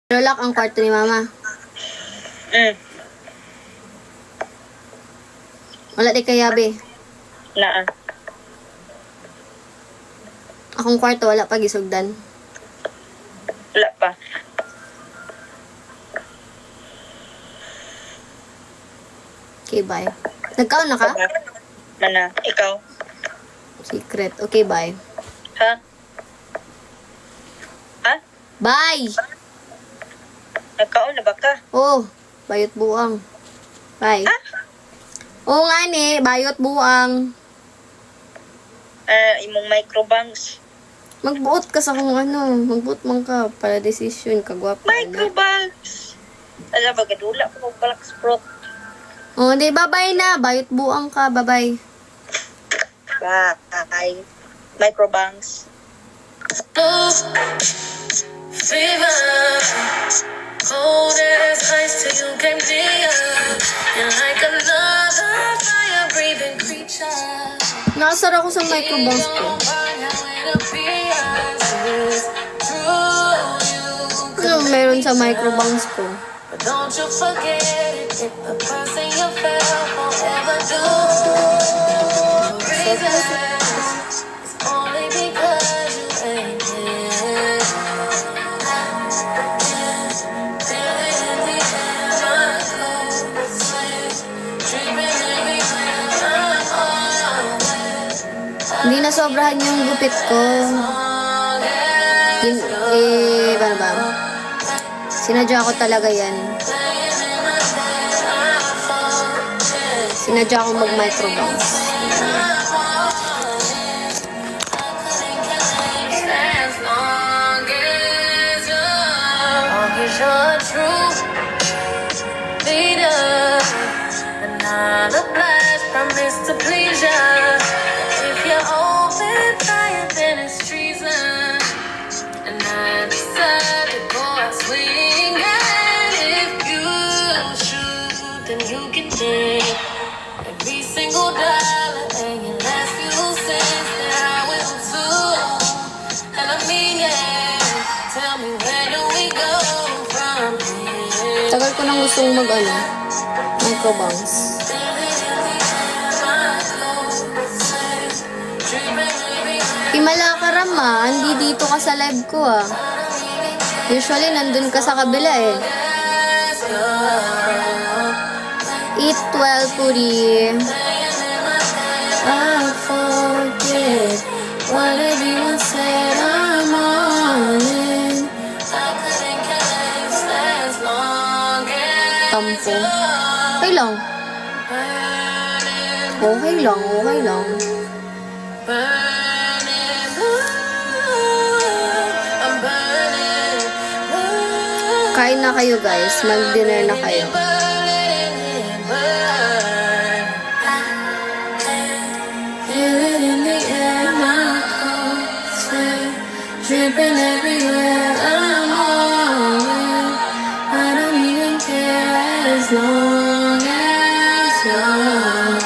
Pero lock ang kwarto ni mama. Wala di kaya, be. Naa. Akong kwarto, wala pa gisugdan. Wala pa. Okay, bye. Nagkaon na ka? Mana, ikaw? Secret. Okay, bye. Ha? Ha? Bye! Nagkaon na ba ka? Oh, bayot buang. Bye. Ha? Oo nga ni, bayot buang. Imong microbanks. Magbuot ka sa kung ano. Magbuot man ka para decision. Kagwapa na. Microbanks! Alam ba, gadula ko mag-black sprot. Oh, di, bye-bye na. Bayot buang ka. Bye-bye. Bye. Microbanks. Fever, cold as ice till you came near. You're like another fire-breathing creature. Nakasar ako sa microbox ko. Ano meron sa microbox ko? But don't you forget it, if the person you felt forever do. The reason is only because you ain't here. Hindi na sobrahan yung gupit ko. Paano ba? Sinadya ko talaga yan. Sinadya ko mag-microbox. Another blast promise to please ya. If you're open fire, then it's treason. And I decide to go out swinging. If you shoot, then you can take every single dollar and your last few cents. Then I will too. And I mean it. Tell me where do we go from here? Tagal ko nang gustong microbox. Himala ka Rama, hindi dito ka sa live ko ah. Usually nandun ka sa kabila eh. Eat well, Puri. I'll forget what everyone said. I'm on it. Tampo. Okay lang. Okay lang, okay lang. Kain na kayo guys, mag-dinner na kayo. Dripping everywhere, I'm on it. I don't even care as long as you're.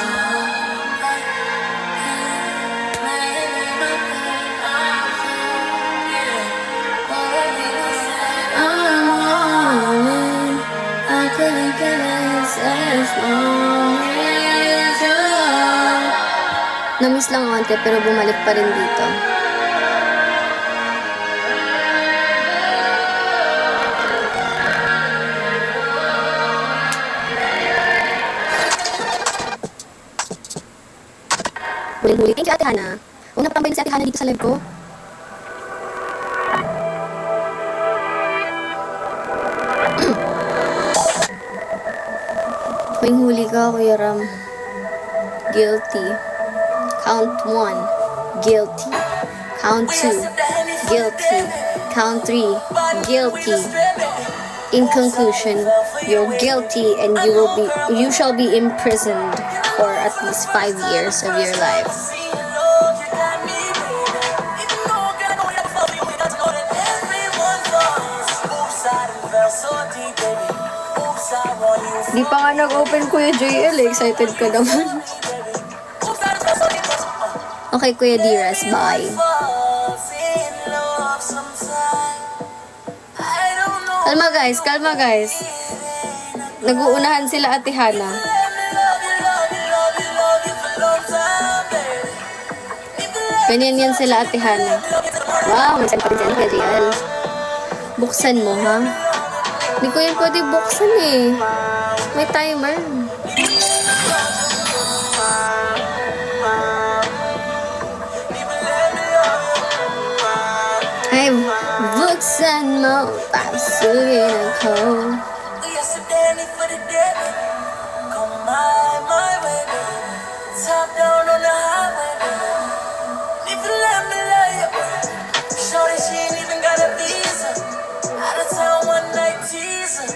I'm on it. I couldn't care less as long as you're. Namiss lang konti pero bumalik pa rin dito. Huli-huli. Thank you, Ate Hana. Huwag napatambay na si Ate Hana dito sa live ko. Huwing huli ka, Kuya Ram. Guilty. Count 1. Guilty. Count 2. Guilty. Count 3. Guilty. In conclusion, you're guilty and you shall be imprisoned for at least 5 years of your life. Di pa nga nag-open Kuya JL, excited ka naman. Okay, Kuya Diras, bye. Kalma guys, kalma guys. Nag-uunahan sila Ate Hana. Ganyan yan sila Ate Hana. Wow, may send pa rin siya kay JL. Buksan mo, ha? Hindi ko yan pwede buksan eh. May timer. Ay, buksan mo. Pasugin ako. Top down on the highway, if you let me love you. Shorty, she ain't even got a visa. Out of town one night teaser.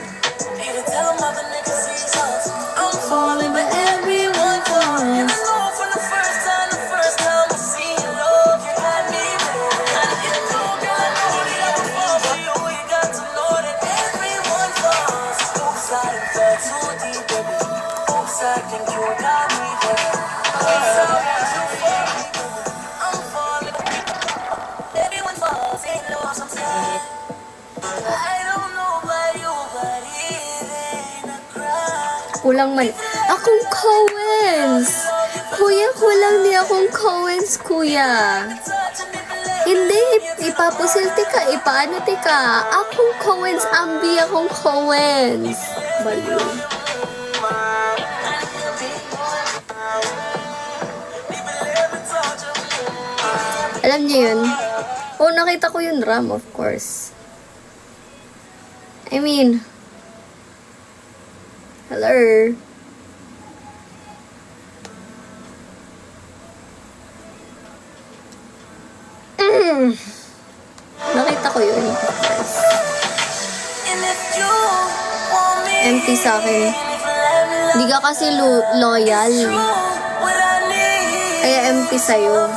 Need to tell them other niggas he's us. I'm falling, but everyone falls. And I know from the first time I see you, love, you got me back. And you know, girl, I know that I would fall for you. You got to know that everyone falls. Oops, I done fell too deep, baby. Oops, I think you got me there. Kulang man. Akong Coens! Kuya, kulang di akong Coens, kuya. Hindi, ipapusilti ka, ipaano ti ka. Akong Coens, ambi akong Coens. Baliw. Alam niyo yun? Oh, nakita ko yun, Ram, of course. I mean, hello? Nakita ko yun. Empty sa akin. Hindi ka kasi loyal. Kaya empty sa'yo.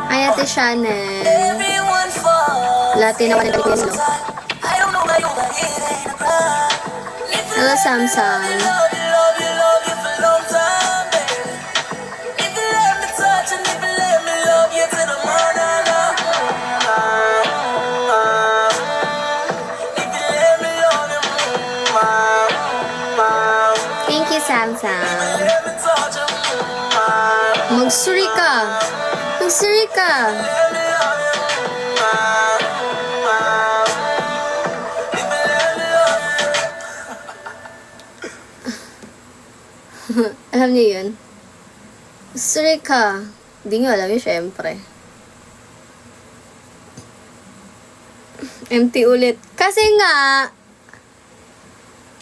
Ay, Ate Shannon. Latin naman ang galit mo. Hello, Samsung. Thank you, Samsung. Magsuri ka. Magsuri ka. Alam niyo yun? Magsuri ka. Hindi nyo alam yun, syempre. Empty ulit. Kasi nga,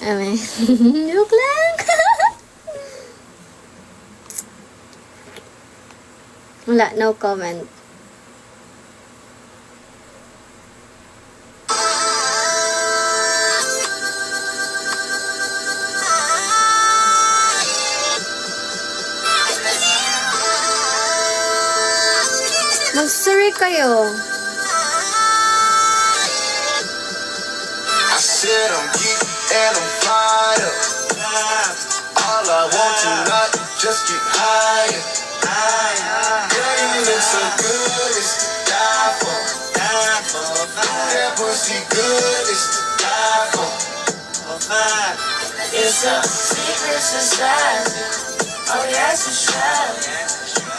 amen. Joke lang. Wala, no comment. Mag-sorry kayo. I said I'm geek and I'm fired up. All I want tonight is just get higher. Girl, you look so good, it's to die for. That pussy good, it's to die for. It's a secret society. All we ask is love.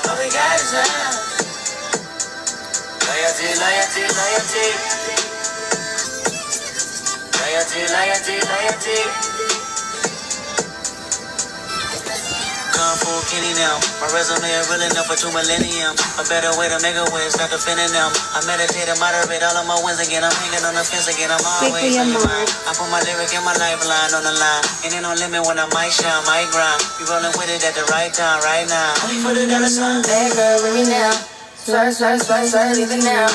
All we got is love. Loyalty, loyalty, loyalty. Loyalty, loyalty, loyalty. Kung Fu Kenny now. My resume is real enough for 2 millennium. A better way to make a way is not defending them. I meditate and moderate all of my wins again. I'm hanging on the fence again. I'm always on your mind. I put my lyric and my lifeline on the line. Ain't no limit when I might shine, might grind. You rolling with it at the right time, right now. Only for the dollar sign. Hey girl, with me now. Swear, swear, swear, swear, leave it now.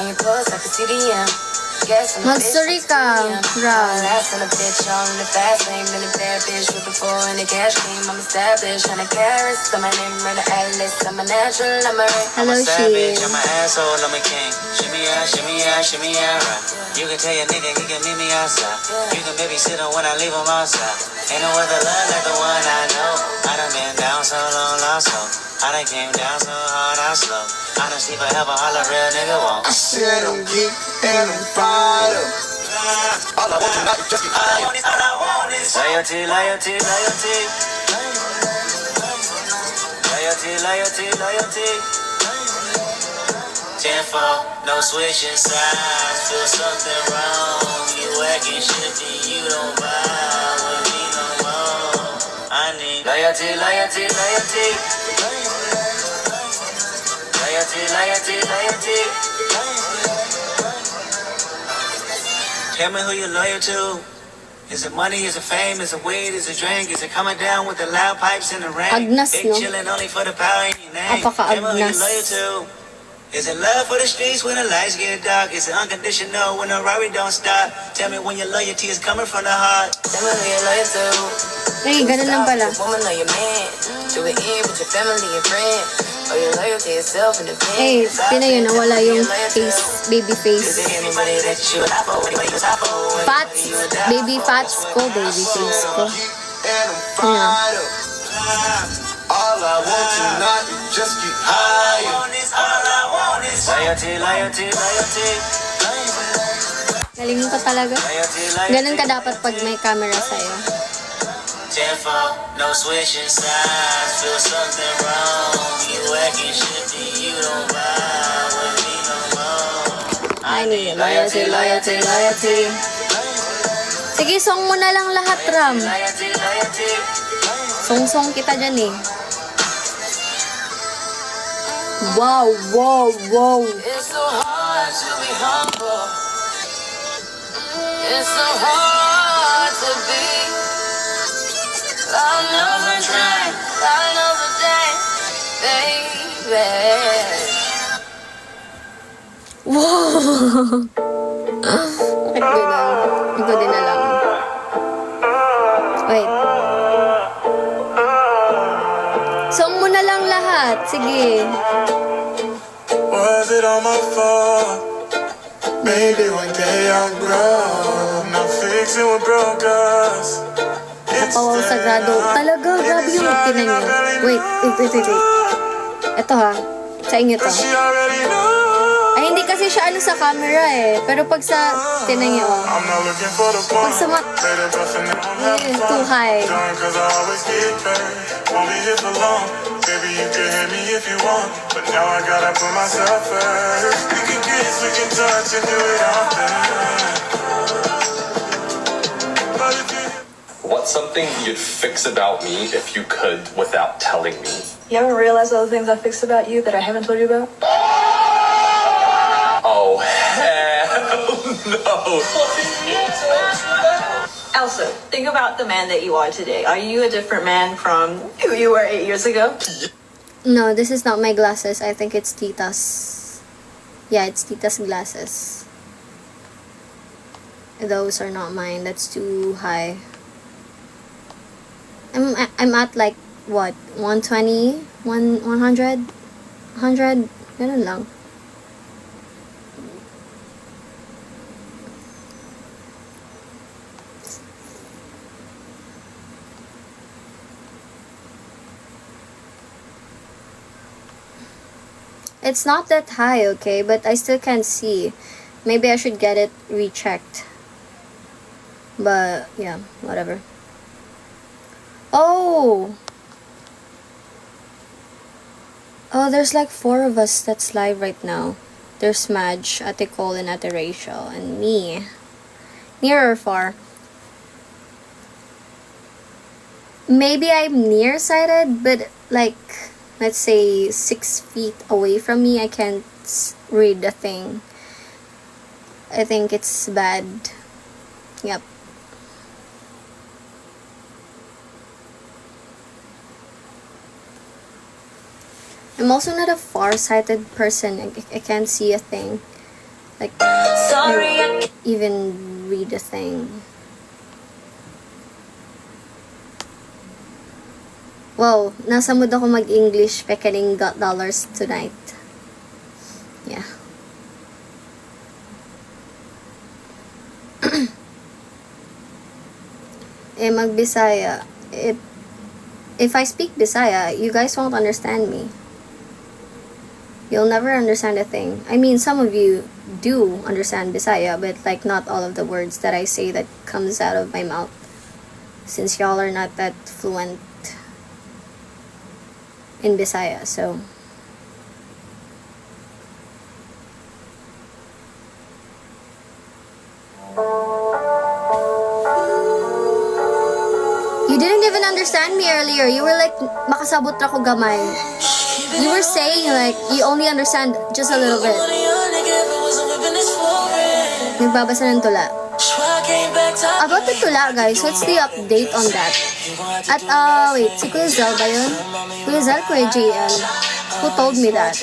On your clothes, I can see the end. Gas in the bitch, Magsuri ka, Ram. last in the bitch, on the fast lane, been a bad bitch with before in the cash game. I'm established, on the carrots, I'm an name, Alice, I'm a natural, I'm a Hello, Savage, Shin. I'm an asshole, I'm a king. Shimmy out, right. You can tell your nigga he can meet me outside. You can maybe sit on when I leave him outside. Ain't no other love like the one I know. I done been down so long, lost hope. I done came down so hard, I slow. I done sleep forever, all a real nigga won't. I said I'm geek and I'm fired up. All I want tonight is just get high. Loyalty, loyalty, loyalty. Loyalty, loyalty, loyalty. 10-4, no switching sides. Feel something wrong. You acting shifty, you don't vibe with me no more. I need loyalty, loyalty, loyalty. Loyalty, loyalty, loyalty. Tell me who you're loyal to. Is it money, is it fame, is it weed, is it drink, is it coming down with the loud pipes in the rain? Agnas, Big no? chillin' only for the power in your name. Tell me who you're Apaka-agnas. loyal to. Is it love for the streets when the lights get dark? Is it unconditional when the robbery don't stop? Tell me when your loyalty is coming from the heart. Tell me who you're loyal to. Ay, ganun lang pala. Woman or your man. Do it in with your family and friends. Or your loyal to yourself and the Eh, tinayo, nawala yung face, baby face. Anybody that you should for, anybody you top for. Fats, baby fats ko, baby face ko. And I'm fired up. All I want tonight is just get high. Loyalty, loyalty, loyalty. Galing ko talaga. Loyalty, loyalty. Ganun ka dapat pag may camera sa'yo. 10-4, no switching sides. Feel something wrong. You acting shifty, you don't vibe with me no more. I need loyalty, loyalty, loyalty. Sige, song mo na lang lahat, Ram. Loyalty, loyalty. Song-song kita dyan eh. Wow, wow, wow. It's so hard to be humble. It's so hard to be. Another time, another day, baby. Wow! Bakit ganun? Ikaw din na lang. Wait. Song mo na lang lahat. Sige. Was it all my fault? Maybe one day I'll grow. Not fixing what broke us. Napawaw sagrado. Talaga, grabe yung tinan nyo. Wait. Ito ha. Sa inyo to. She already knows. Ay, hindi kasi siya ano sa camera eh. Pero pag sa tinan nyo, I'm not looking for the pag point. sa Later, busting it, I'm having fun. too high. Done 'cause I always get paid. Won't be here for long. Baby, you can hit me if you want. But now I gotta put myself first. We can kiss, we can touch and do it often. But if you What's something you'd fix about me if you could without telling me? You haven't realized all the things I fixed about you that I haven't told you about? Oh, hell no. Elsa, think about the man that you are today. Are you a different man from who you were 8 years ago? No, this is not my glasses. I think it's Tita's. Yeah, it's Tita's glasses. Those are not mine. That's too high. I'm at like what? 120? 100? 100? Ganun lang. It's not that high, okay? But I still can't see. Maybe I should get it rechecked. But, yeah, whatever. Oh! Oh, there's like 4 of us that's live right now. There's Madge, Ate Cole, and Ate Rachel, and me. Near or far? Maybe I'm nearsighted, but like, let's say 6 feet away from me, I can't read a thing. I think it's bad. Yep. I'm also not a far-sighted person. I can't see a thing. Like, So sorry I can't. even read a thing. Wow, nasa mood ako mag-English pekening got dollars tonight. Yeah. Mag-Bisaya. If I speak Bisaya, you guys won't understand me. You'll never understand a thing. I mean, some of you do understand Bisaya, but like not all of the words that I say that comes out of my mouth. Since y'all are not that fluent in Bisaya, so you didn't even understand me earlier. You were like, makasabot ra ko gamay. You were saying like, you only understand just a little bit. Nagbabasa ng tula. About the tula, guys, what's the update on that? At, wait, si Kuya Zal ba yun? Kuya Zal, Kuya JL. Who told me that?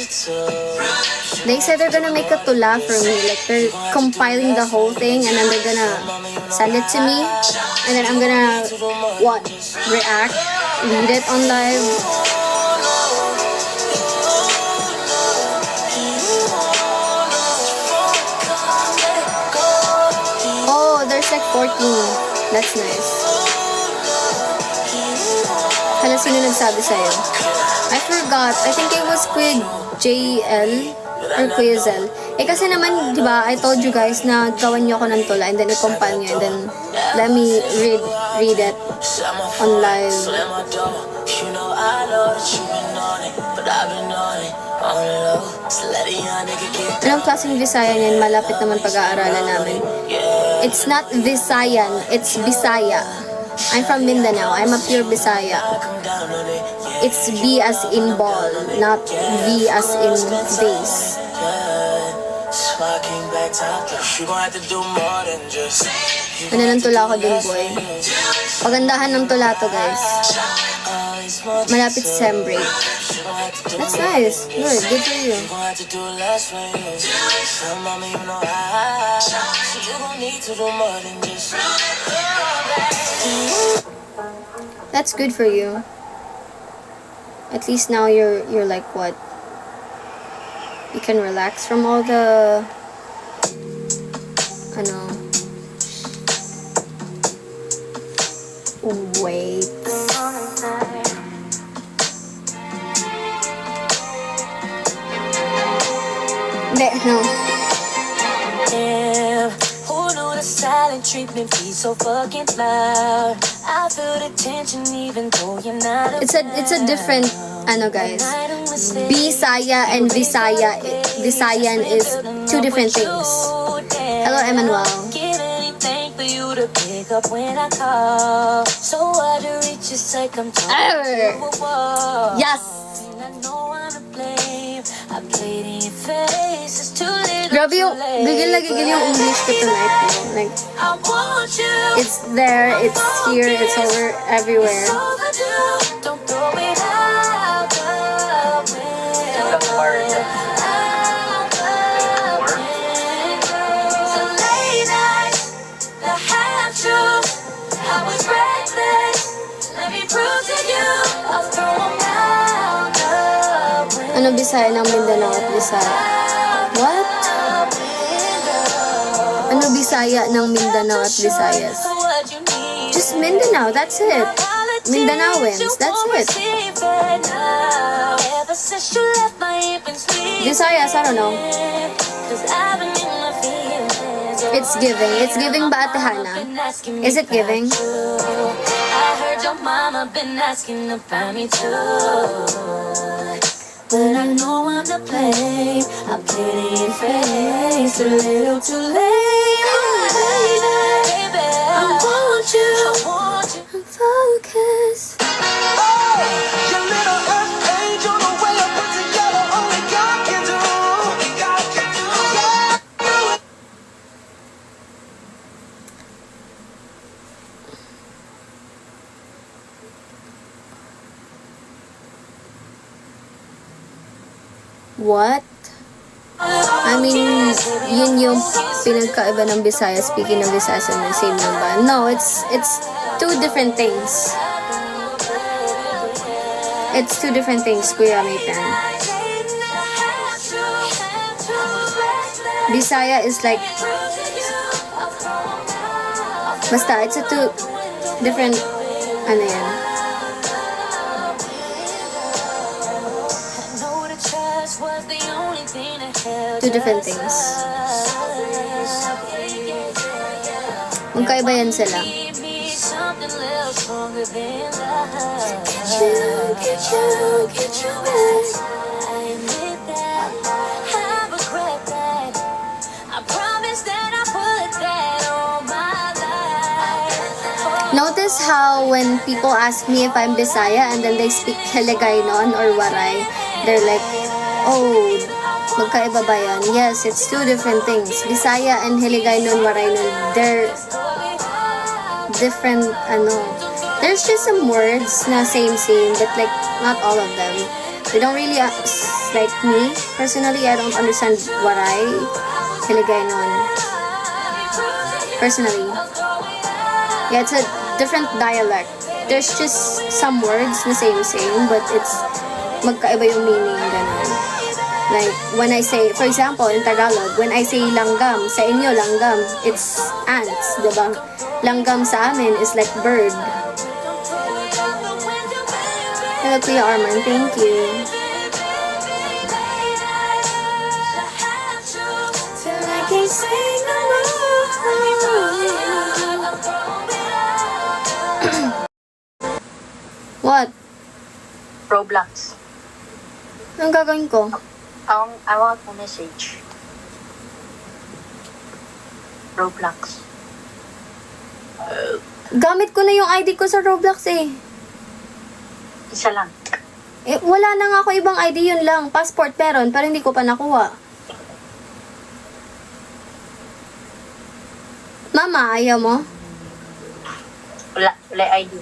They said they're gonna make a tula for me. Like, they're compiling the whole thing and then they're gonna send it to me. And then I'm gonna, react, read it on live. Oh, there's like 14. That's nice. Hala, sino nagsabi sa'yo? I forgot. I think it was Kuya JL or Kuya Zel. Kasi naman, di ba, I told you guys na gawan niyo ako ng tula and then i-compile niyo and then let me read it on live. Anong klaseng Visayan yan? Malapit naman pag-aaralan namin. It's not Visayan, it's Bisaya. I'm from Mindanao. I'm a pure Bisaya. It's B as in ball, not V as in vase. Ano ng tula ko dun, boy? Pagandahan ng tula to, guys. Malapit sa sem break. That's nice. Good for you. That's good for you. At least now you're like what? You can relax from all the wait. No. Who knew the silent treatment be so fucking loud? I feel the tension even though you're not. It's a different guys. Bisaya and Visayan is two different things. Hello, Emmanuel. Give anything for you to pick up when I call. So hard to reach, it's like I'm talking to a wall. Yes. And I know I'm to blame. I played in your face. It's too little. Grabe yung gigil yung English ko tonight. Like, I want you. it's there, it's here, it's over everywhere. Don't throw it out the window. The late nights, the half-truths, I was reckless. Let me prove to you, I'll throw them out the window. Ano Bisaya ng Mindanao at Bisaya? What? Ano Bisaya ng Mindanao at Visayas? Just Mindanao, that's it. Mindanaoans, that's it. Visayas, I don't know. It's giving. It's giving ba, Ate Hana? Is it giving? I heard your mama been asking about me too. But I know I'm to blame. I played it in face, a little too late. Baby, I want you. I'm focused. Your little earth angel, the way I put together, only God can do. What? I mean, yun yung pinagkaiba ng Bisaya. Speaking of Visayas and same lang ba? No, it's two different things. It's two different things, Kuya Maypen. Bisaya is like, basta, it's a two different, ano yan. Two different things. Magkaiba yan sila. Notice how when people ask me if I'm Bisaya and then they speak Hiligaynon or Waray, they're like, oh, magkaiba ba yan? Yes, it's two different things. Bisaya and Hiligaynon, Waraynon, they're different, there's just some words na same, but like, not all of them. They don't really, like me, personally, I don't understand Waray, Hiligaynon. Personally. Yeah, it's a different dialect. There's just some words na same, but it's magkaiba yung meaning, ganun. Like, when I say, for example, in Tagalog, when I say langgam, sa inyo, langgam, it's ants, diba? Langgam sa amin is like bird. Hello, Kuya Arman. Thank you. What? Roblox. Anong gagawin ko? I want to message. Roblox. Gamit ko na yung ID ko sa Roblox eh. Isa lang. Eh, wala na nga ako ibang ID, yun lang. Passport meron, pero hindi ko pa nakuha. Mama, ayaw mo? Wala ID.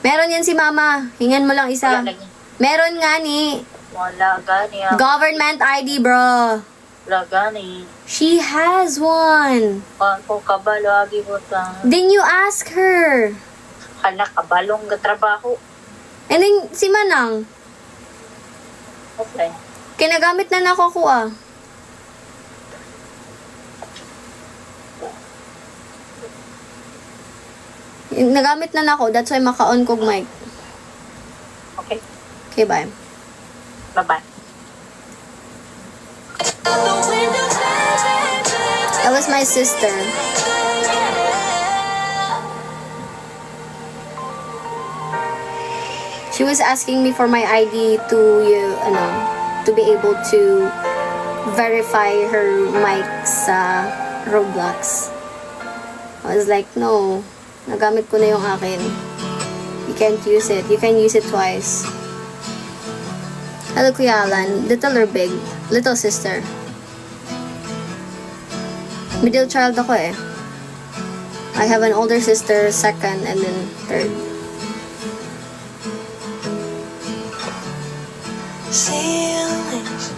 Meron yan si Mama. Hingan mo lang isa. Wala lagi. Meron nga ni. Wala gani. Government ID, bro. Wala gani. She has one. Ako kabalo agi mo ta. Then you ask her. Hala kabalong ga trabaho. And then, si Manang. Okay. Kinagamit na nakukuha. Nagamit na nako. That's why maka-on kog mic. Okay. Okay, bye. Bye-bye. That was my sister. She was asking me for my ID to to be able to verify her mic sa Roblox. I was like, no. Nagamit ko na yung akin. You can't use it. You can use it twice. Hello, Kuya Alan. Little or big? Little sister. Middle child ako eh. I have an older sister, second, and then third. Ceilings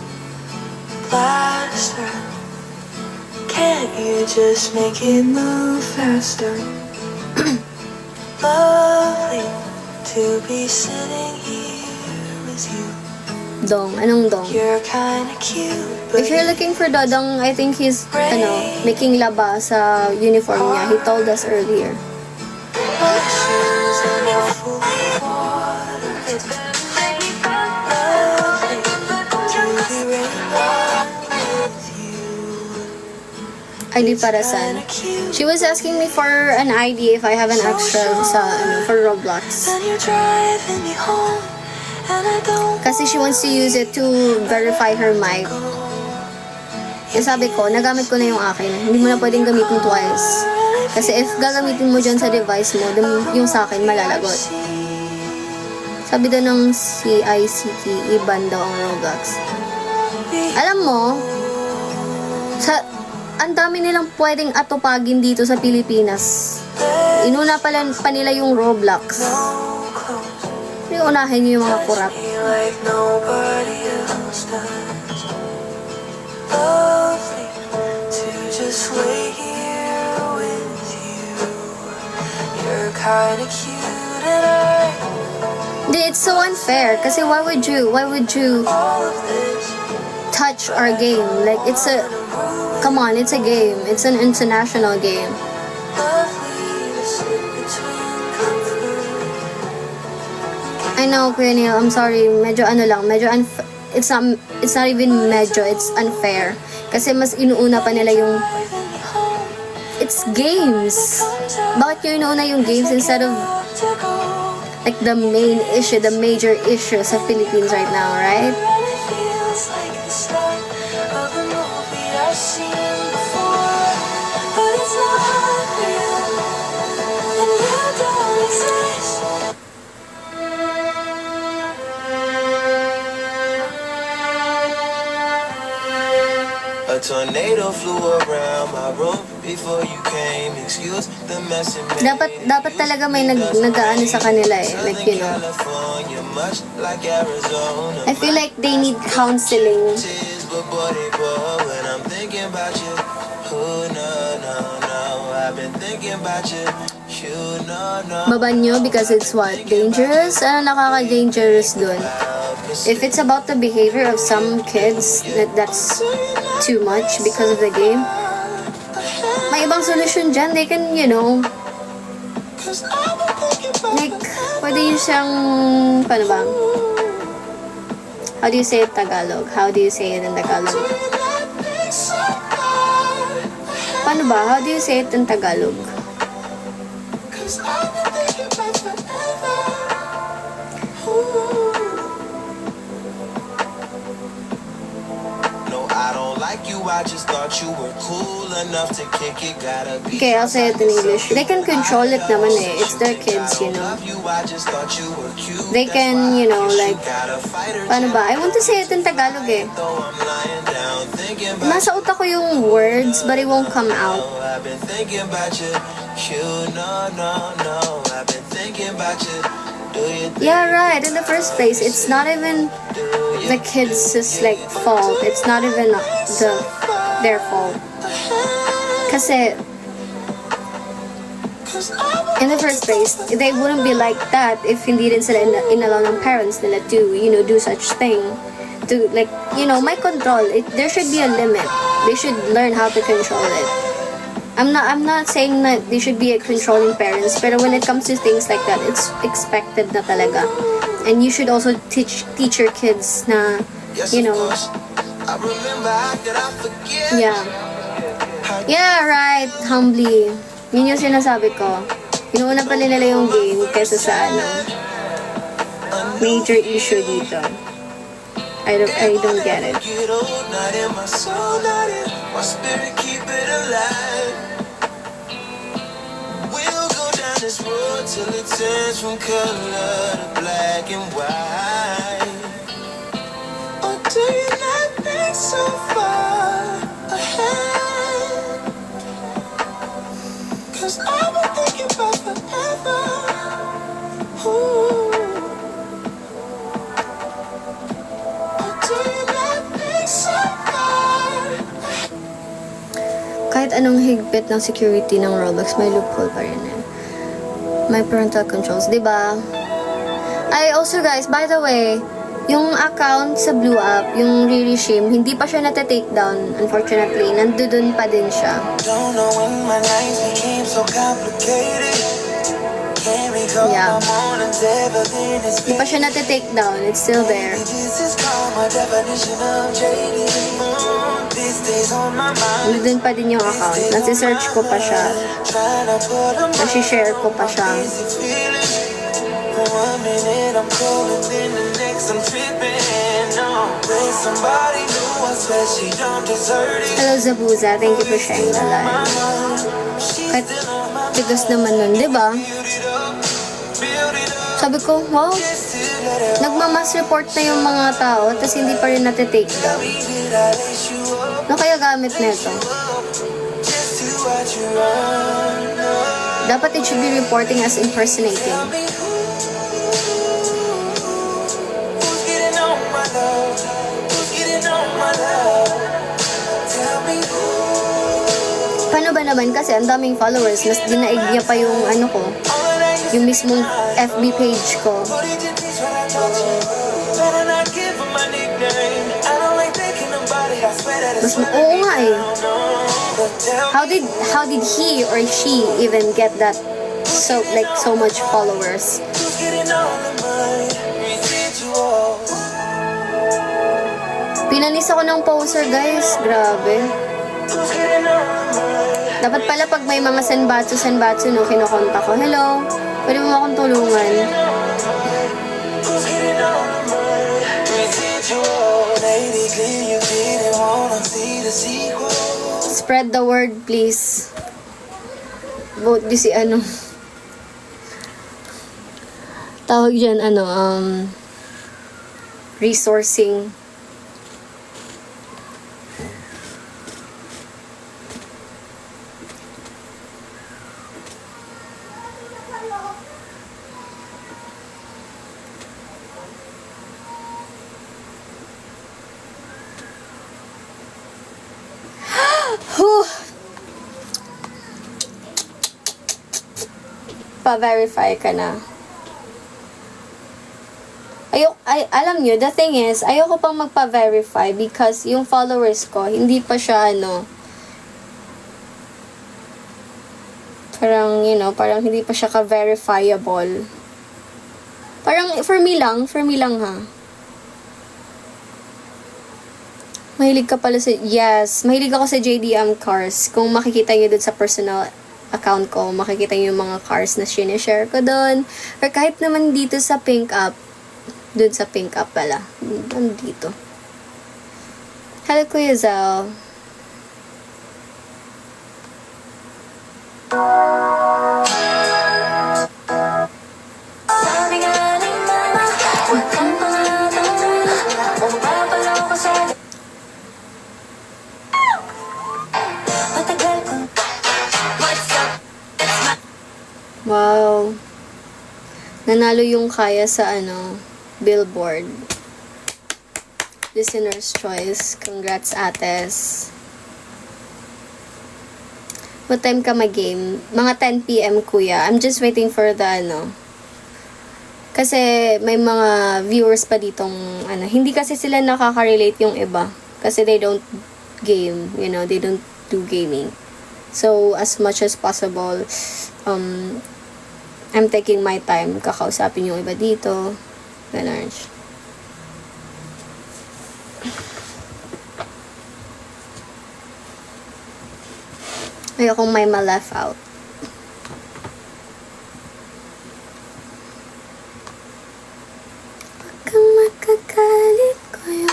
plaster. Can't you just make it move faster? Lovely to be sitting here with you. Dong. Anong dong? You're kinda cute, but If you're looking for Dodong, I think he's, making laba sa uniform niya. He told us earlier. my shoes are now full of water. Lovely to be right with you. ID para saan? She was asking me for an ID if I have an extra sa, for Roblox. Then you're driving me home, and I don't Kasi she wants to use it to verify her mic. Eh sabi ko, nagamit ko na yung akin. Hindi mo na pwedeng gamitin twice. Kasi if gagamitin mo dyan sa device mo, then yung sa akin malalagot. Sabi daw ng CICT, iban daw ang Roblox. Alam mo, ang dami nilang pwedeng atupagin dito sa Pilipinas. Inuna pa nila yung Roblox. Unahin niyo yung mga kurap. like nobody else does. Oh, kinda cute and I It's so unfair. Kasi why would you all of this. touch our game? Like, come on, it's a game. It's an international game. Lovely to sit between comfort. I know, Kuya Neil, I'm sorry. Medyo it's not even medyo, it's unfair. Kasi mas inuuna pa nila yung it's games. Bakit nyo inuuna yung games instead of like the main issue, the major issue sa Philippines right now, right? Feels like the start of a movie I've seen before, but it's not real, and you don't exist. A tornado flew around my room before you came. Excuse the mess it made. Dapat talaga may nag-aano sa kanila eh. Like, you know. California, much like Arizona. I feel like they need counseling. But boy, they pour when I'm thinking about you. Oh, no, no, no. I've been thinking about you. You know, no. Baban nyo because it's what? Dangerous? Ano nakaka-dangerous dun? If it's about the behavior of some kids, that's too much because of the game, may ibang solution dyan. They can, you know, like, pwede yun siyang, paano ba? How do you say it Tagalog? How do you say it in Tagalog? Paano ba? How do you say it in Tagalog? I just thought you were cool enough to kick it. Gotta be. Okay, I'll say it in English. They can control it naman eh. It's their kids, you know. They can, you know, like, paano ba? I want to say it in Tagalog eh. Nasa utak ko yung words, but it won't come out. I've been thinking about you. You know, I've been thinking about you. Yeah, right. In the first place, it's not even the kids' like fault. It's not even their fault. Kasi in the first place, they wouldn't be like that if hindi rin sila inallow ng parents nila to, you know, do such thing. To, like, you know, my control. There should be a limit. They should learn how to control it. I'm not saying that they should be a controlling parents, but when it comes to things like that, it's expected na talaga. And you should also teach your kids na, you know, yeah, right, humbly. Yun yung sinasabi ko. Inuuna pa nila yung game kaysa sa ano, major issue dito. I don't get it. This road till it turns from color to black and white. Or do you not think so far ahead? 'Cause I've been thinking about forever. Ooh. Or do you not think so far? Kahit anong higpit ng security ng Roblox, may loophole pa rin eh. My parental controls, diba? I also, guys, by the way, yung account sa Blue App, yung re-regime, hindi pa siya nata-take down, unfortunately. Nandun pa din siya. Don't know when my nights became so complicated. Can't recall Yeah. my mornings ever been as Hindi pa siya nata-take down. It's still there. This is called my definition of jaded. These days on my mind. Nandun pa din yung account. Nasi-search ko pa siya. Trying to put a Nasi-share ko pa siya. easy feeling. One minute I'm cold and then the next I'm tripping. No, when somebody new, I swear she don't deserve it. Hello, Zabuza. Thank you for sharing the live. Kahit tigas naman nun, diba? Sabi ko, wow, nagmamass report na yung mga tao, tapos hindi pa rin nati-take down. Ano kaya gamit nito? Dapat it should be reporting as impersonating. Paano ba naman kasi ang daming followers, mas dinaig niya pa yung ano ko, yung mismong FB page ko. Oo nga eh. How did he or she even get that so much followers? Pinanis ako ng poser, guys. Grabe. Dapat pala pag may mga senbatsu, no, kinukonta ko. Hello, pwede mo akong tulungan? Spread the word, please. Vote di si ano. Tawag dyan, resourcing. Pa-verify ka na. Alam nyo, the thing is, ayoko pang magpa-verify because yung followers ko, hindi pa siya, parang, parang hindi pa siya ka-verifiable. Parang, for me lang ha. Mahilig ka pala yes, mahilig ako sa JDM cars. Kung makikita nyo dun sa personal account ko, makikita nyo yung mga cars na sinishare ko dun. Or kahit naman dito sa Pink Up. Dun sa Pink Up pala. Dito. Hello, Kuya Zal. Wow. Nanalo yung Kaya sa Billboard. Listener's Choice. Congrats, Ates. What time ka mag-game? Mga 10 PM, kuya. I'm just waiting for the Kasi may mga viewers pa ditong hindi kasi sila nakaka-relate yung iba. Kasi they don't game, they don't do gaming. So, as much as possible, I'm taking my time. Kakausapin yung iba dito. Ganun. Ayokong may ma-left out. Huwag kang makakalit ko yung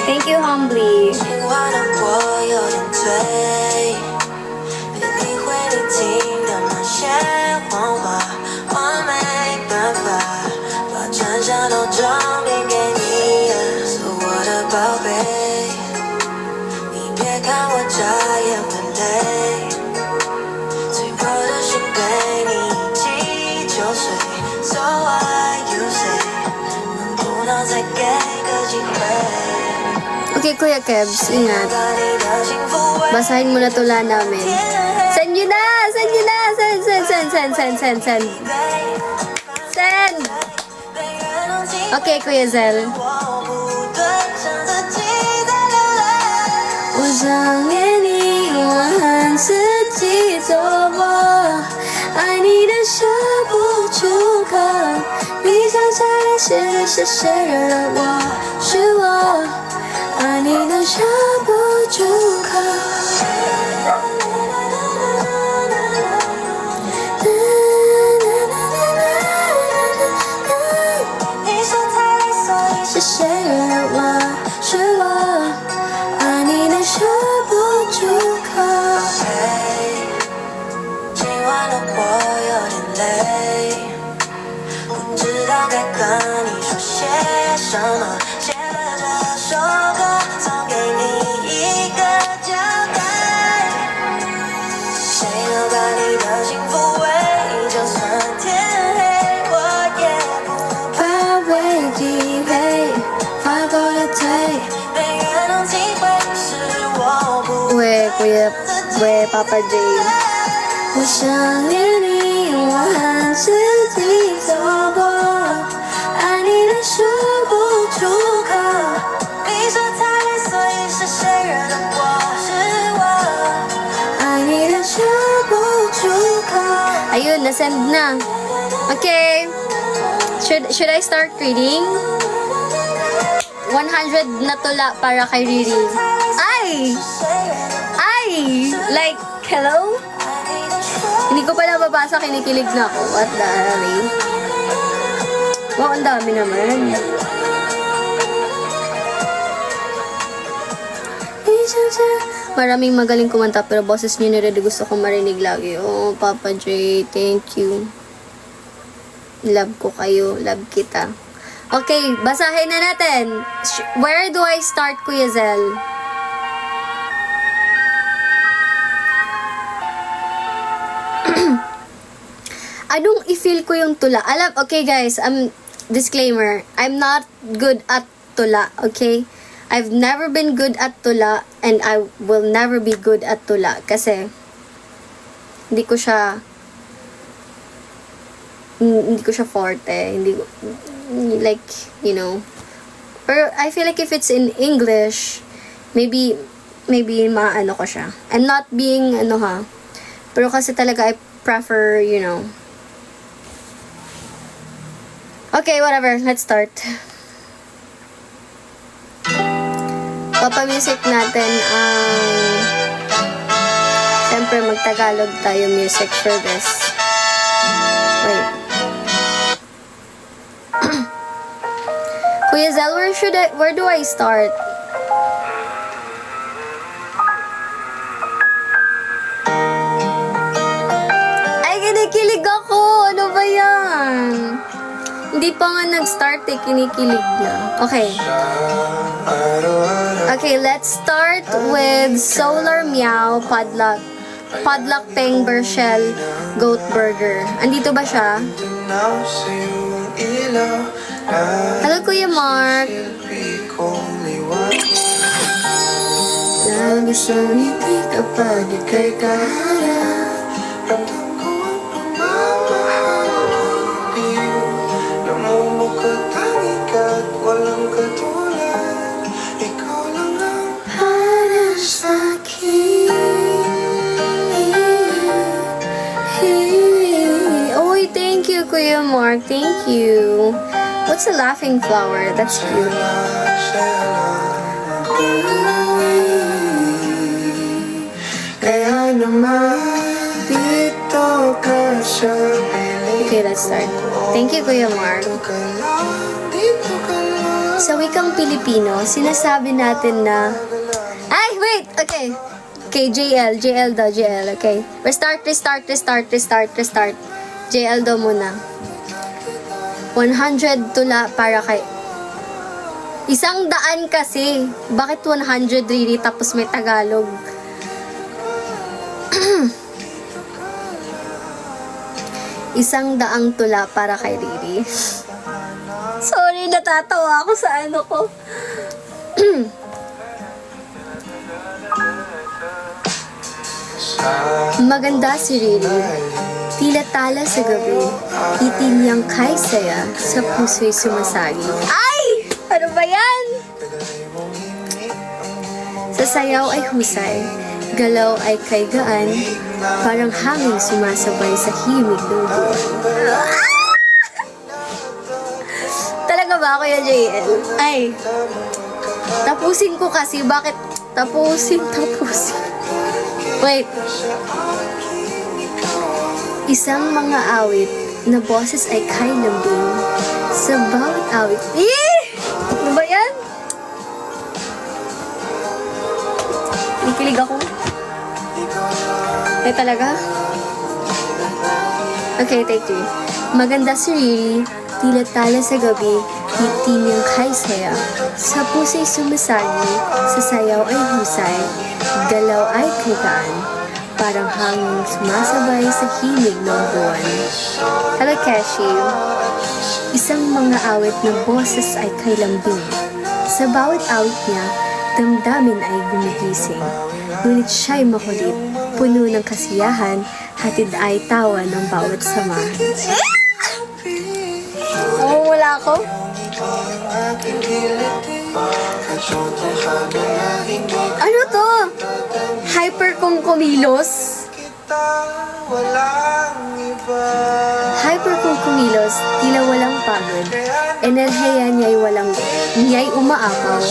Thank you, Humbly. Okay, Kuya Kebs, ingat. Basahin mo na tula namin. Send nyo na! Send nyo na! Send! Send! Okay, Kuya Zel. 我想念你，我恨自己做我，爱你的舍不出口，你想在世界是谁惹了我？是我。爱你的舍不出口，是谁惹了我？是我，爱你的舍不出口。今晚的我有点累，不知道该跟你说些什么。写了这首歌。谁能把你的幸福 Kuya Papa J. 我想念你，我和自己走过，爱你的说不出口。你说太累，所以是谁惹的祸？是我，爱你的说不出口。Ayun, na-send na. Okay. Should I start reading? 100 na tula para kay Riri. Ay! Like, hello? Hindi ko pala babasa, kinikilig na ako. What the hell, eh? Wow, ang dami naman. Maraming magaling kumanta, pero boses niyo ni Rede gusto kong marinig lagi. Oh, Papa J, thank you. Love ko kayo. Love kita. Okay, basahin na natin. Where do I start, Kuya Zel? Anong i-feel ko yung tula? Okay guys, disclaimer, I'm not good at tula, okay? I've never been good at tula and I will never be good at tula kasi hindi ko siya forte, like, you know. Pero I feel like if it's in English, maybe maano ko siya. I'm not being pero kasi talaga I prefer, you know. Okay, whatever. Let's start. Papa-music natin ang siyempre mag-Tagalog tayo music for this. Wait. Kuya Zel, where do I start? Ay, kinikilig ako! Ano ba yan? Hindi pa nga nag-start eh, kinikilig na. Okay. Okay, let's start with Solar Meow, Padlock Peng Bershel, Goat Burger. Andito ba siya? Hello, Kuya Mark. Lagi sa ngiti kapag ika'y kaharap. Ramdam ko ang pagmamahal iyo. Namumukot ang ikat, walang katulad. Ikaw lang ang para sa'kin. Oy, thank you, Kuya Mark. Thank you. What's a laughing flower? That's cute. Kaya naman dito ka sa piling. Okay, let's start. Thank you, Kuya Mark. Sa wikang Pilipino, sinasabi natin na... Ay, wait! Okay. Okay, JL daw, JL. Okay. Restart. JL daw muna. 100 tula para kay... 100 kasi. Bakit 100 really tapos may Tagalog? Isang daang tula para kay Riri. Sorry, natatawa ako sa ano ko. Maganda si Riri. Tila tala sa gabi. Ngiti niyang kay saya sa puso'y sumasagi. Ay! Ano ba yan? Sa sayaw ay husay. Galaw ay kay gaan. Parang hangin sumasabay sa himig ng buwan. Talaga ba ako yung JL? Ay. Tapusin ko kasi. Bakit? Tapusin. Wait. Isang mga awit na boses ay kay lambing. Sa bawat awit. Ano ba yan? Nakikilig ako. Ay talaga? Okay, take 3. Maganda si Riri, tila tala sa gabi, ngiti niyang kay saya. Sa puso'y sumasagi, sa sayaw ay husay, galaw ay kagaan, parang hangin sumasabay sa himig ng buwan. Hello, Cashew. Isang mga awit na boses ay kay lambing. Sa bawat awit niya, damdamin ay gumigising. Ngunit siya'y makulit, puno ng kasiyahan, hatid ay tawa ng bawat samahan. Wala ako? Ano to? Hyper kong kumilos? Hyper kung kumilos, tila walang pagod. Enerhiya niya'y umaapaw,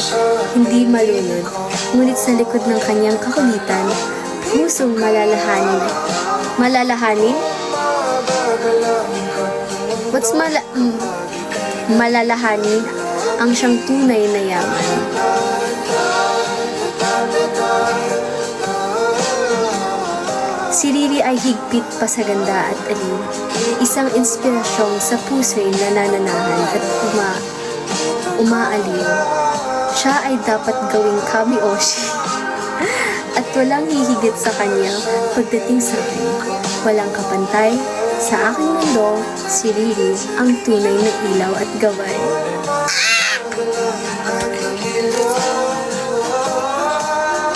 hindi malunod. Ngunit sa likod ng kanyang kakulitan, pusong malalahanin? What's malalahanin? Ang siyang tunay na yaman. Si Riri ay higpit pa sa ganda at aliw. Isang inspirasyon sa puso'y nanananahan at umaaliw. Siya ay dapat gawing kami-oshi. At walang hihigit sa kanya pagdating sa akin. Walang kapantay. Sa aking mundo, si Riri ang tunay na ilaw at gabay.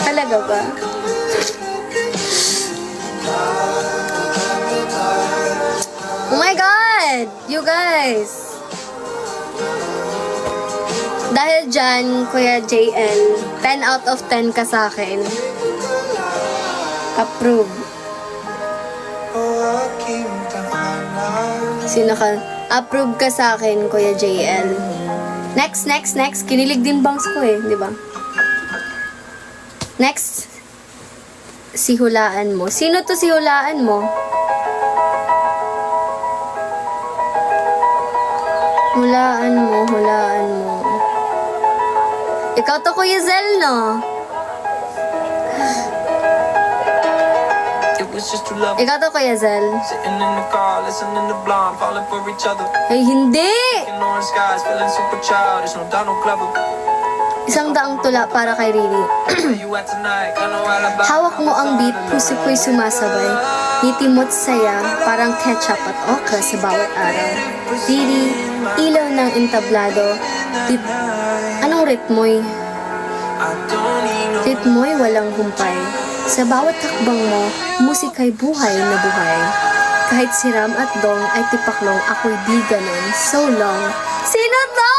Talaga ba? Oh my God! You guys! Dahil dyan, Kuya JL, 10 out of 10 ka sa akin. Approve. Sino ka? Approve ka sa akin, Kuya JL. Next. Kinilig din bangs ko eh, di ba? Next. Si hulaan mo. Sino to si hulaan mo? Hulaan mo. Ikaw to, Kuya Zel, no? Ikaw to, Kuya Zel. Sitting in the car, listening to Blonde, falling for each other. Ay, hindi! In orange skies, feeling super childish, no Donald Glover. Isang daang tula para kay Riri. Where you at tonight? I know all about Hawak mo ang beat, puso ko'y sumasabay. Ngiti mo't saya, parang ketchup at okra sa bawat araw. Riri, ilaw ng entablado. Anong ritmo'y? Ritmo'y walang humpay. Sa bawat hakbang mo, musika'y buhay na buhay. Kahit si Ram at Dong ay tipaklong, ako'y di ganon. So long. Sino to?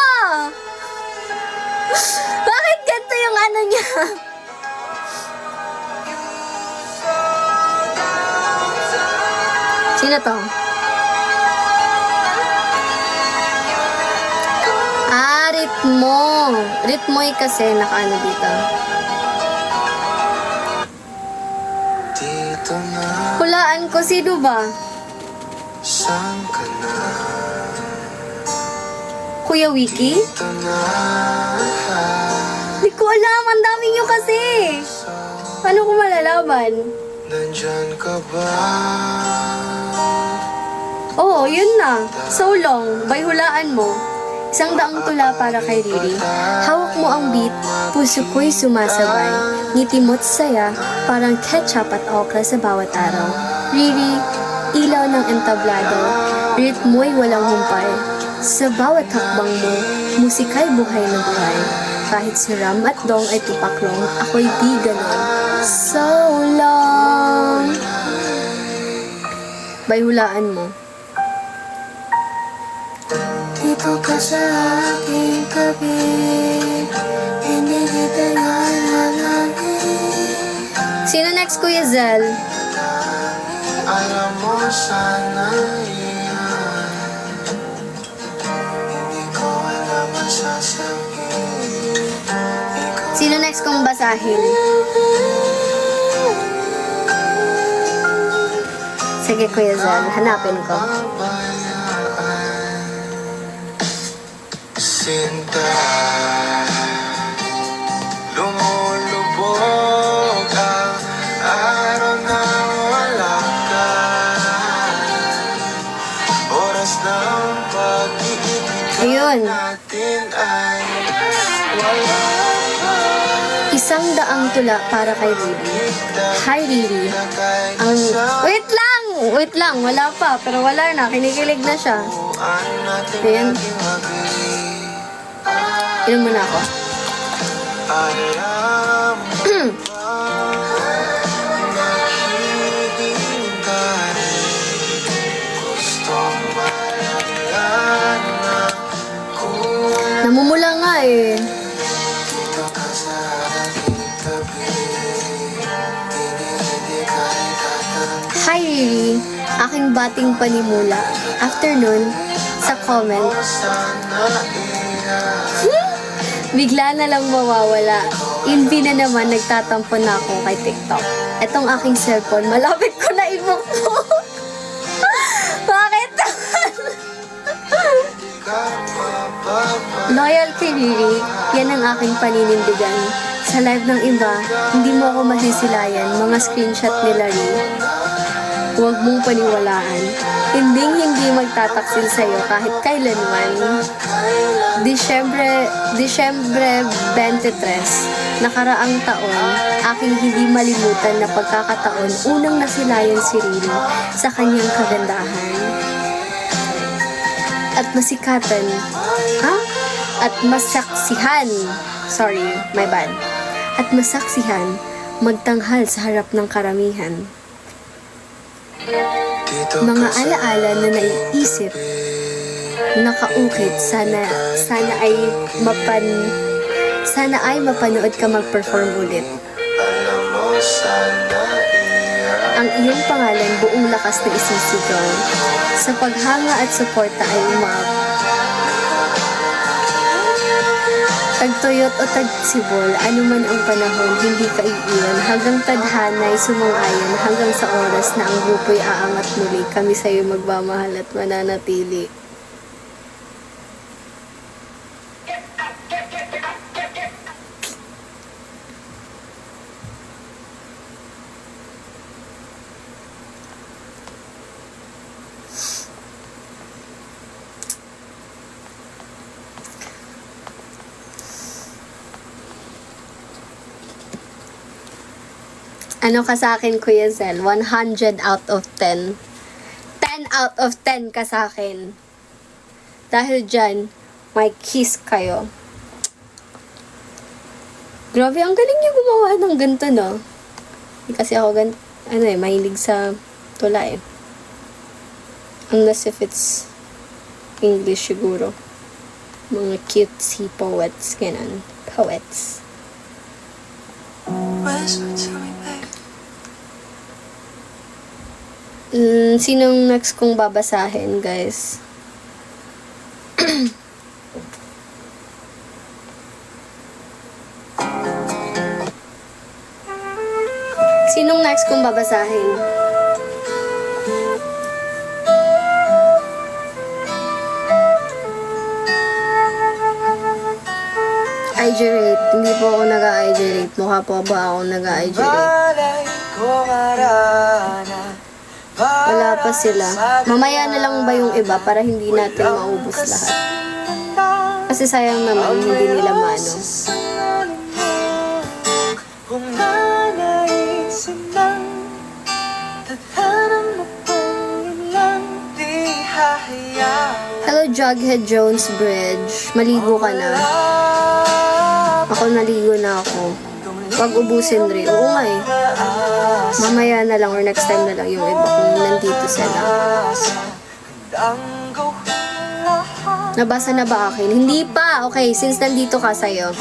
Bakit ganito yung ano niya? Sino to? Ritmo. Ritmo'y kasi nakaano dito. Hulaan ko, sino ba? Saan ka na? Kuya Wiki? Ito na. Di ko alam, ang dami nyo kasi. Paano ko malalaman? Nandyan ka ba? Oo, yun na. So long, by hulaan mo. Isang daang tula para kay Riri. Hawak mo ang beat, puso ko'y sumasabay. Ngiti mo't saya, parang ketchup at okra sa bawat araw. Riri, ilaw ng entablado, ritmo'y walang humpay. Sa bawat hakbang mo, musika'y buhay na buhay. Kahit si Ram at Dong ay tipaklong, ako'y di ganon. So long. By hulaan mo. Dito ka sa aking tabi, hindi kita nalalagay. Sino next, Kuya Zel? Alam mo sana yan. Hindi ko alam ang sasabihin. Sino next kong basahin? Sige, Kuya Zel, hanapin ko. Sinta, lumulubog ang araw na wala ka. Oras ng pag-ibig Ayun. natin ay wala. Isang daang tula para kay Riri. Hi, Riri. Wait lang, wala pa, pero wala na, kinikilig na siya. Ayan. Inom muna ako. Alam mo eh. Dito ka sa aking tabi. Hindi ka itatanggi. Hi Riri, aking bating panimula. After nun, sa comment, Sana iyan. bigla na lang mawawala. Hindi na naman nagtatampo na ako kay TikTok. Etong aking cellphone, malapit ko na ibukbok. Bakit? Loyal kay Riri, yan ang aking paninindigan. Sa live ng iba, hindi mo ako masisilayan, mga screenshot nila Riri. Huwag mong paniwalaan. Hindi magtataksil sa'yo kahit kailanman. Disyembre 23, nakaraang taon, aking hindi malimutan na pagkakataon, unang nasilayan si Riri sa kanyang kagandahan. At masikatan, At masaksihan, At masaksihan, magtanghal sa harap ng karamihan. Mga alaala na naiisip, nakaukit, sana ay mapanood ka mag-perform ulit. Alam mo sana iyan. Ang iyong pangalan buong lakas na isisigaw. Sa paghanga at suporta ay tagtuyot o tagsibol, anuman ang panahon, hindi ka iiwan. Hanggang tadhana'y sumang-ayon, hanggang sa oras na ang grupo'y aangat muli, kami sa'yo magmamahal at mananatili. Ano ka sa akin, Kuya Zel? 100 out of 10. 10 out of 10 ka sa akin. Dahil dyan, may kiss kayo. Grabe, ang galing niya gumawa ng ganito, no? Kasi ako mahilig sa tula eh. Unless if it's English siguro. Mga cutesy poets, ganun. Poets. Whisper to me, babe. Sinong next kong babasahin, guys? Sinong next kong babasahin? I-gerate. Hindi po ako nag-i-gerate. Mukha po ba ako nag-i-gerate? Malay ko marana. Wala pa sila. Mamaya na lang ba yung iba para hindi natin maubos lahat? Kasi sayang naman, hindi nila mano. Kung nanaisin lang, tadhanan mo pang lang, di hahayaan. Hello, Jughead Jones Bridge. Maligo ka na. Ako naligo na ako. Huwag ubusin rin. Oo nga eh. Mamaya na lang or next time na lang yung iba kung nandito sila. Nabasa na ba akin? Hindi pa. Okay, since nandito ka sa'yo.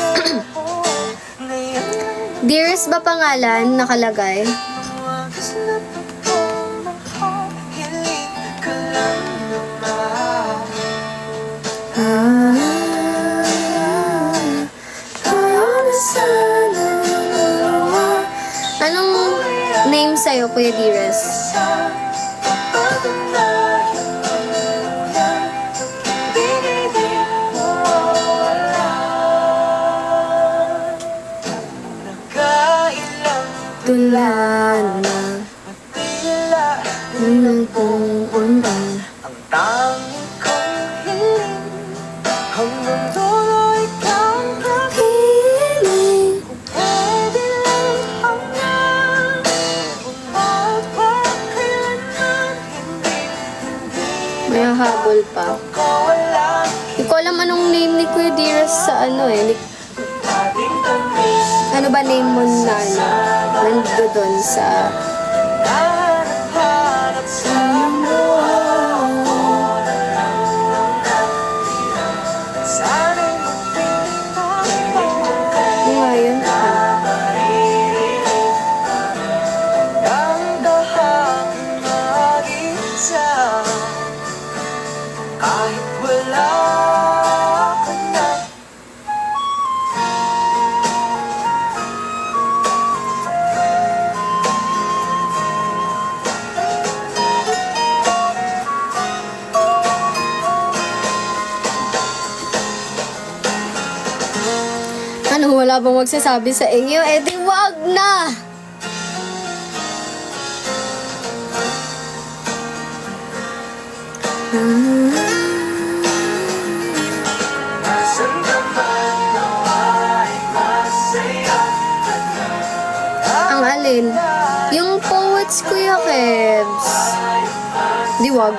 Dearest ba pangalan nakalagay? Anong name sa'yo, Kuya Dearest? Tulan na unang unang ang tanging kong hiling hanggang dulo ikaw piling. kung pwede lang hanggang kung magpakailanman hindi May habol pa. ko alam Hindi ko alam anong name ni Kuya Dearest sa ating tamis ano ba name mo na nando doon sa hanap sa sana'y magpinta Ano, wala bang magsasabi sa inyo? Eh di wag na! Ang alin? Yung poets, Kuya Kebs. Di wag.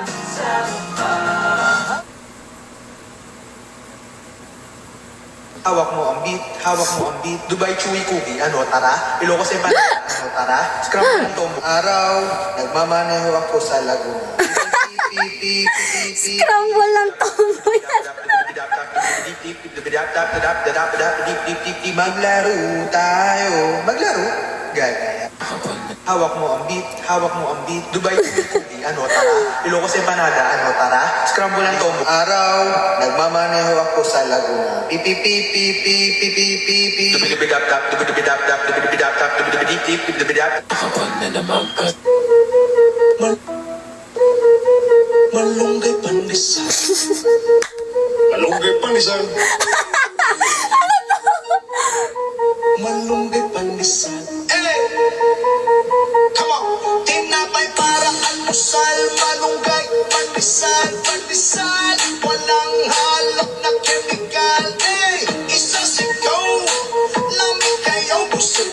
Hawak mo ang beat, hawak mo ang beat. Dubai Chewy Cookie, ano tara? Ilocos Empanada, ano tara? Scramble to araw, nagmamaneho ako sa Laguna. Scramble ng tombo yan. Maglaro tayo. Maglaro? Gaya. Hawak mo ang beat, hawak mo ang beat. Dubai Chewy Cookie, ano tara? Ilocos Empanada, ano tara? Scramble ng tombo araw, nagmamaneho ako sa Laguna. Malunggay pandesal. Malunggay pandesal. Malunggay pandesal. Hey! Come on! Tinapay para almusal. Malunggay pandesal. Pandesal. Walang halok na chemical. Hey! Isa sigaw. Lamig kayo busog.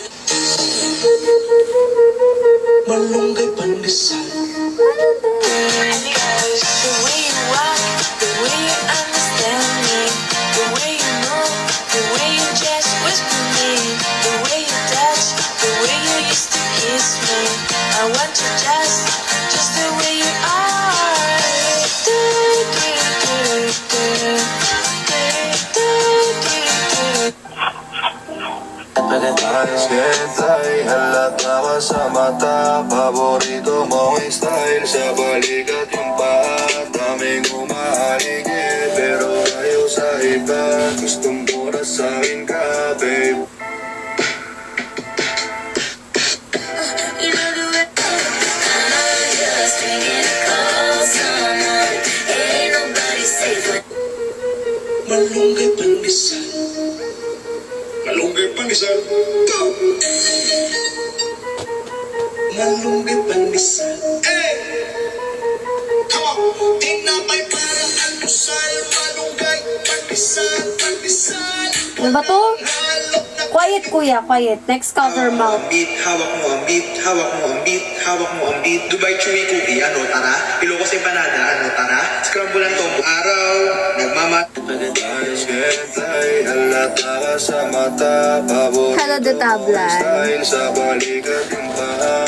Malunggay pandesal. The way you walk, the way you understand me, the way you move, the way you just whisper me, the way you touch, the way you used to kiss me. I want you just the way you are. Do, do, do, do, do, do, do. Ayos kentay, halata ka sa mata. Paborito mong style sa balikat yung paa. Daming umaaligid, pero ayaw sa iba. Gustong mura sa akin ka, babe. You know the way I'm just thinking to call someone. Ain't nobody safe. Malunggay pandesal. Malunggay pandesal. Go! Malunggay pandesal. Hey! Come on! Tinapay para almusal. Malunggay pandesal. Pandesal. Ano ba to? Quiet, kuya, quiet. Next cover mouth. Hawak mo ang beat, hawak mo ang beat, hawak mo ang beat. Dubai Chewy Cookie, ano tara? Ilocos Empanada, ano tara? Scramble ang tombo araw, Ayos kentay, halata ka sa mata. Paborito Hello, the tablan. style sa balikat yung paa.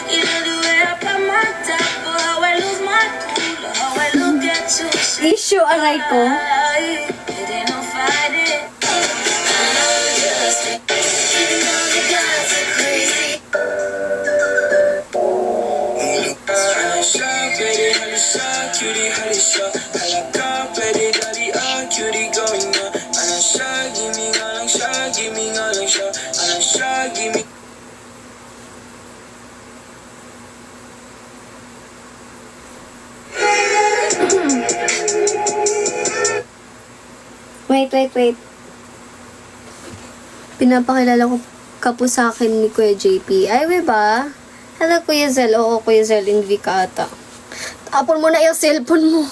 You know the way I pop my top, or how I lose my cool, or how I look at you. Issue, aray ko. It ain't no fighting. I'm just even though the guys are crazy. Wait. Pinapakilala ko ka po sa akin ni Kuya JP. Ay, we ba? Hello, Kuya Zel. Oo, Kuya Zel, hindi ka ata. Tapon mo na yung cellphone mo.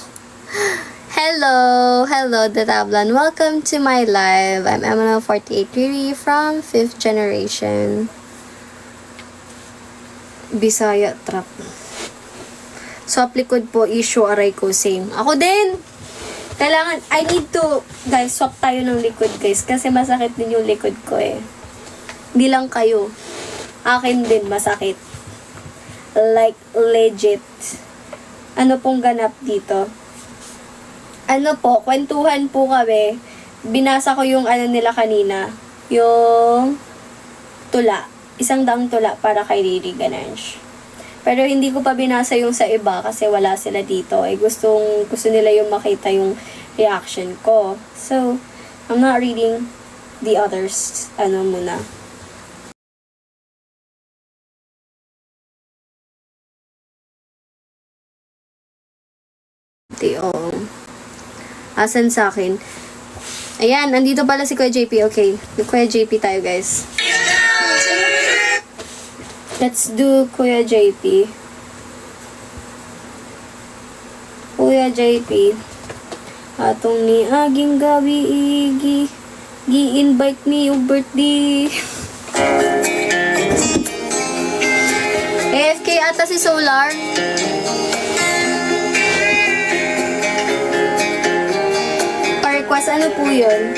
Hello, the tablan. Welcome to my live. I'm MNL48 Riri from 5th generation. Bisaya trap. Swap likod po, issue, aray ko, same. Ako din! Kailangan, I need to, guys, swap tayo ng likod, guys. Kasi masakit din yung likod ko eh. Hindi lang kayo. Akin din, masakit. Like, legit. Ano pong ganap dito? Ano po, kwentuhan po kami. Binasa ko yung ano nila kanina. Yung tula. 100 tula para kay Riri Ganange. Pero hindi ko pa binasa yung sa iba kasi wala sila dito. Eh gusto nila yung makita yung reaction ko. So, I'm not reading the others. Ano muna. Asan sa akin? Ayan, andito pala si Kuya JP. Okay, Kuya JP tayo, guys. Let's do Kuya JP. Kuya JP. Atong ni aging gabi gi-invite me yung birthday. AFK ata si Solar. Pa-request, ano po yun?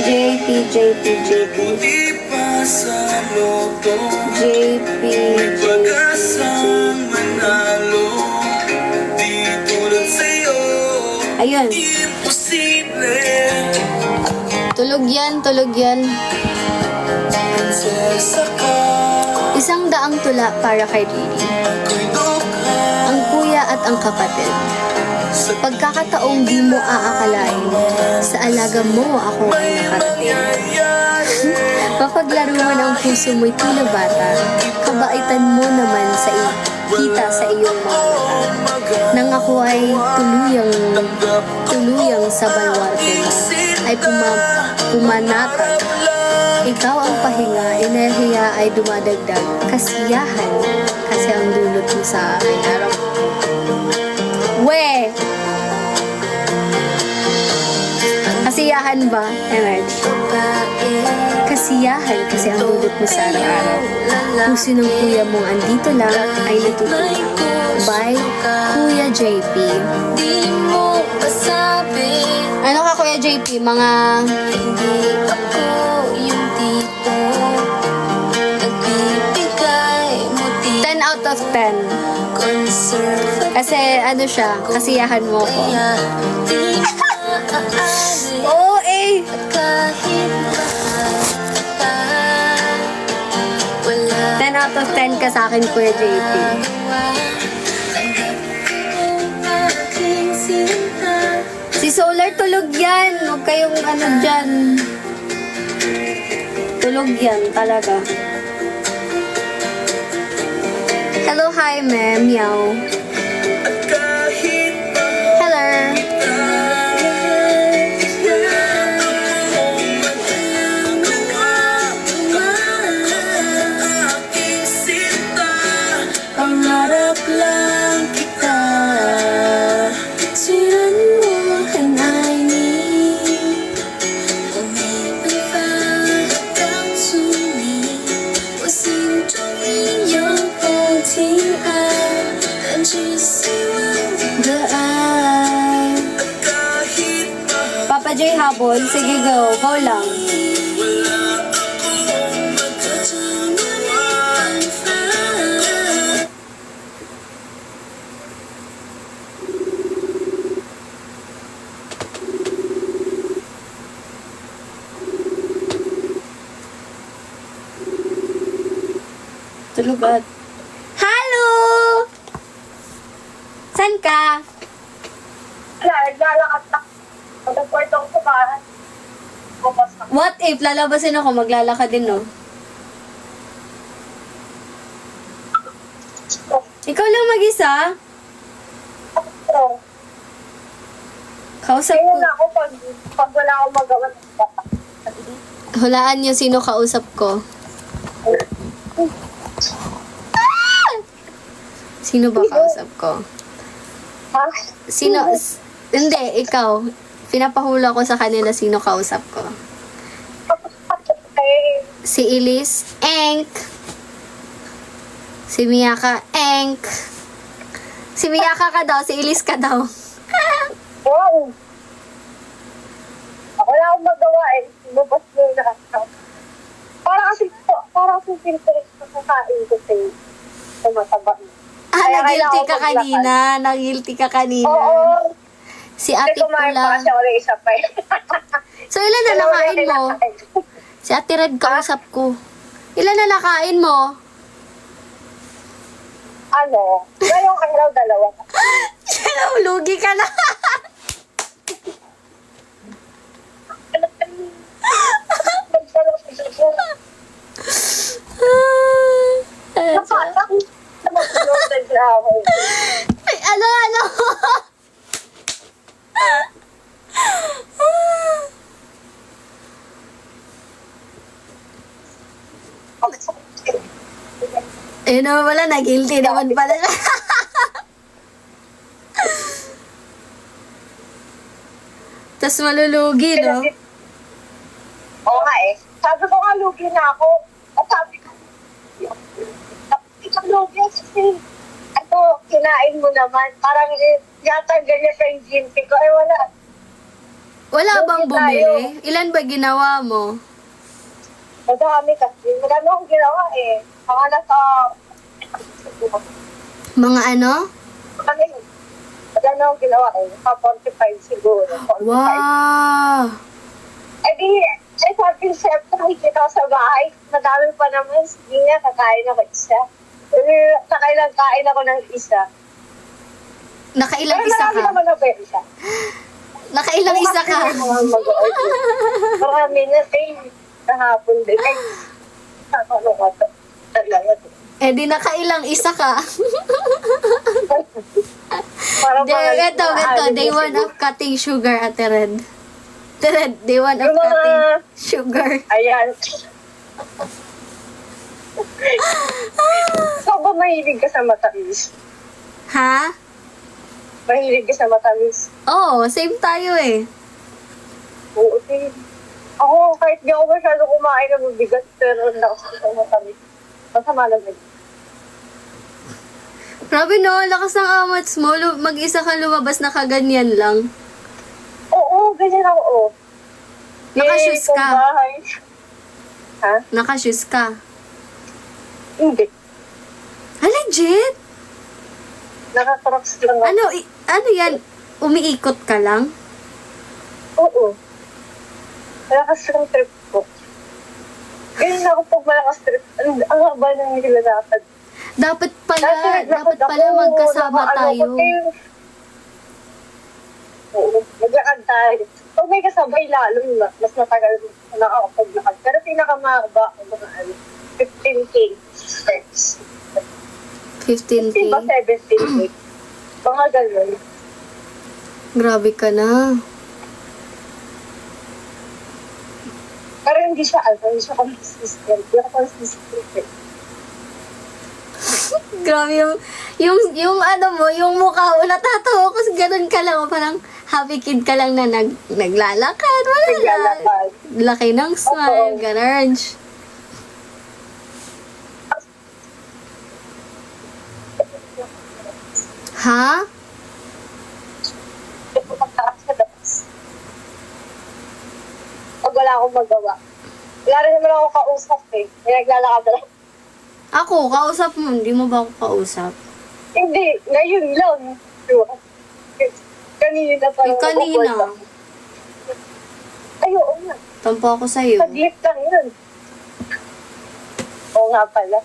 JP. Ayun. Tulog yan. Isang daang tula para kay Riri. Ang kuya at ang kapatid. Pagkakataong di mo aakalain, sa alaga mo ako ay nakarating. Mapaglaro mo ng puso mo'y tila bata, kabaitan mo naman kita sa iyong mga mata. Nang ako ay tuluyang sa balwarte mo, ay pumanatag. Ikaw ang pahinga, enerhiya ay dumadagdag, kasiyahan, kasi ang dulot mo sa akin araw. We! Kasiyahan ba? Emerge. Kasiyahan kasi ang dulot mo sa araw-araw. Puso ng kuya mong andito lang ay natutulog. By Kuya JP. Ano ka Kuya JP? Mga... Hindi ako yung tipo nagbibigay mo 10 out of 10. Kasi ano siya, kasiyahan mo ko. Oo, eh. Kahit 10 out of 10 ka sa akin, Kuya JP. Si Solar tulog yan. Huwag kayong ano dyan. Tulog yan talaga. Hello, hi, ma'am. Meow. Hello. Pangarap lang kita,虽然我很爱你，我没办法告诉你，我心中已有个情爱，但只希望的爱。 Papa J habol. Sige, go. Go lang. Tulog at... Hello! San ka? Wala, naglalakad na. Nagpaport ako sa bahay. Bukas na. What if lalabasin ako, maglalakad din, no? Ikaw lang mag-isa? So, Kausap ayun ko. na ako pag wala akong magawa. Hulaan niyo sino kausap ko. Ah! Sino ba kausap ko? Ha? Sino? Hindi, ikaw. Pinapahula ko sa kanila sino kausap ko. Okay. Si Elise, Enk. Si Miyaka, Enk. Si Miyaka ka daw, si Elise ka daw. Wow. Wala akong magawa eh. Lubas mo yung lahat. Para kasi Pinterest ko sa kain ko sa mataba. Ah, Kaya nag-guilty kailangan ka ko maglakad. kanina. Nag-guilty ka kanina. Oo. Si Kasi Ate kumain pa Pula. kasi ulit isa pa eh. So, ilan na nakain mo? Si Ate Red kausap ko. Ilan na nakain mo? Ano? Ngayong araw, dalawa. Lugi ka na. Excited na ako. Ay, ano? Ayun naman pala, nag-guilty naman pala siya. Tapos malulugi, no? Oo nga eh. Sabi ko nga, lugi na ako. At sabi ko, ikaw lugi kasi, kinain mo naman. Parang yata ganyan sa GMP ko. Ay, wala. Wala bang Lugi tayo. bumili? Ilan ba ginawa mo? Madami kasi. Madami akong ginawa eh. Mga nasa... Mga ano? Madami akong ginawa eh. Nasa 45 siguro. 45. Wow! Eh di, sabi ko, chef, nakikita ko sa bahay. Madami pa naman. Sige nga, kakain ako isa. Nakailang kain ako ng isa. Nakailang Pero isa marami ka? naman ako isa. Nakailang isa ka? Marami na same kahapon din. Ay, ano ka to? Talaga to. Eh di nakailang isa ka? Parang Ito, day one of cutting sugar, Ate Red. Ate Red, day one of Yung mga- cutting sugar. Ayan. So ba mahilig ka sa matamis? Ha? Mahilig ka sa matamis? Oo, same tayo eh. Oo, okay. Ako, kahit di ako masyado kumain ng mabigat, pero nakasama sa matamis. Masama na ba? Grabe no, lakas ng amats mo. Mag-isa ka lumabas na kaganyan lang. Oo, ganyan ako, oo. Nakashoes Eh, ka? kung bahay. Ha? Nakashoes ka. Hindi. Ha, legit? Nakakrocs lang ako. Ano yan? Umiikot ka lang? Oo. Malakas lang trip ko. Ganyan ako pag malakas trip. Ang haba ng nilalakad. Dapat pala Naglakad ako, magkasama naka- tayo. Oo, maglakad tayo. Pag may kasabay lalo, mas matagal na ako paglakad. Pero pinakamahaba ako mga 15K steps. 15K? 15 ba 17K? Mga ganun. Grabe ka na. Pero hindi siya consistent. Hindi ako consistent. Grabe yung ano mo, yung mukha mo, natatawa ko, ganun ka lang, parang happy kid ka lang na naglalakad, wala na. Naglalakad. Laki ng smile, Oo. ganun. Ha? Pag wala akong magawa. Wala rin naman ako kausap eh. May naglalakad lang. Ako, kausap mo, hindi mo ba ako kausap? Hindi, ngayon lang. Kanina pa. Eh, kanina. Ay, oo nga. Tampo ako sa'yo. Saglit lang yun. Oo nga pala.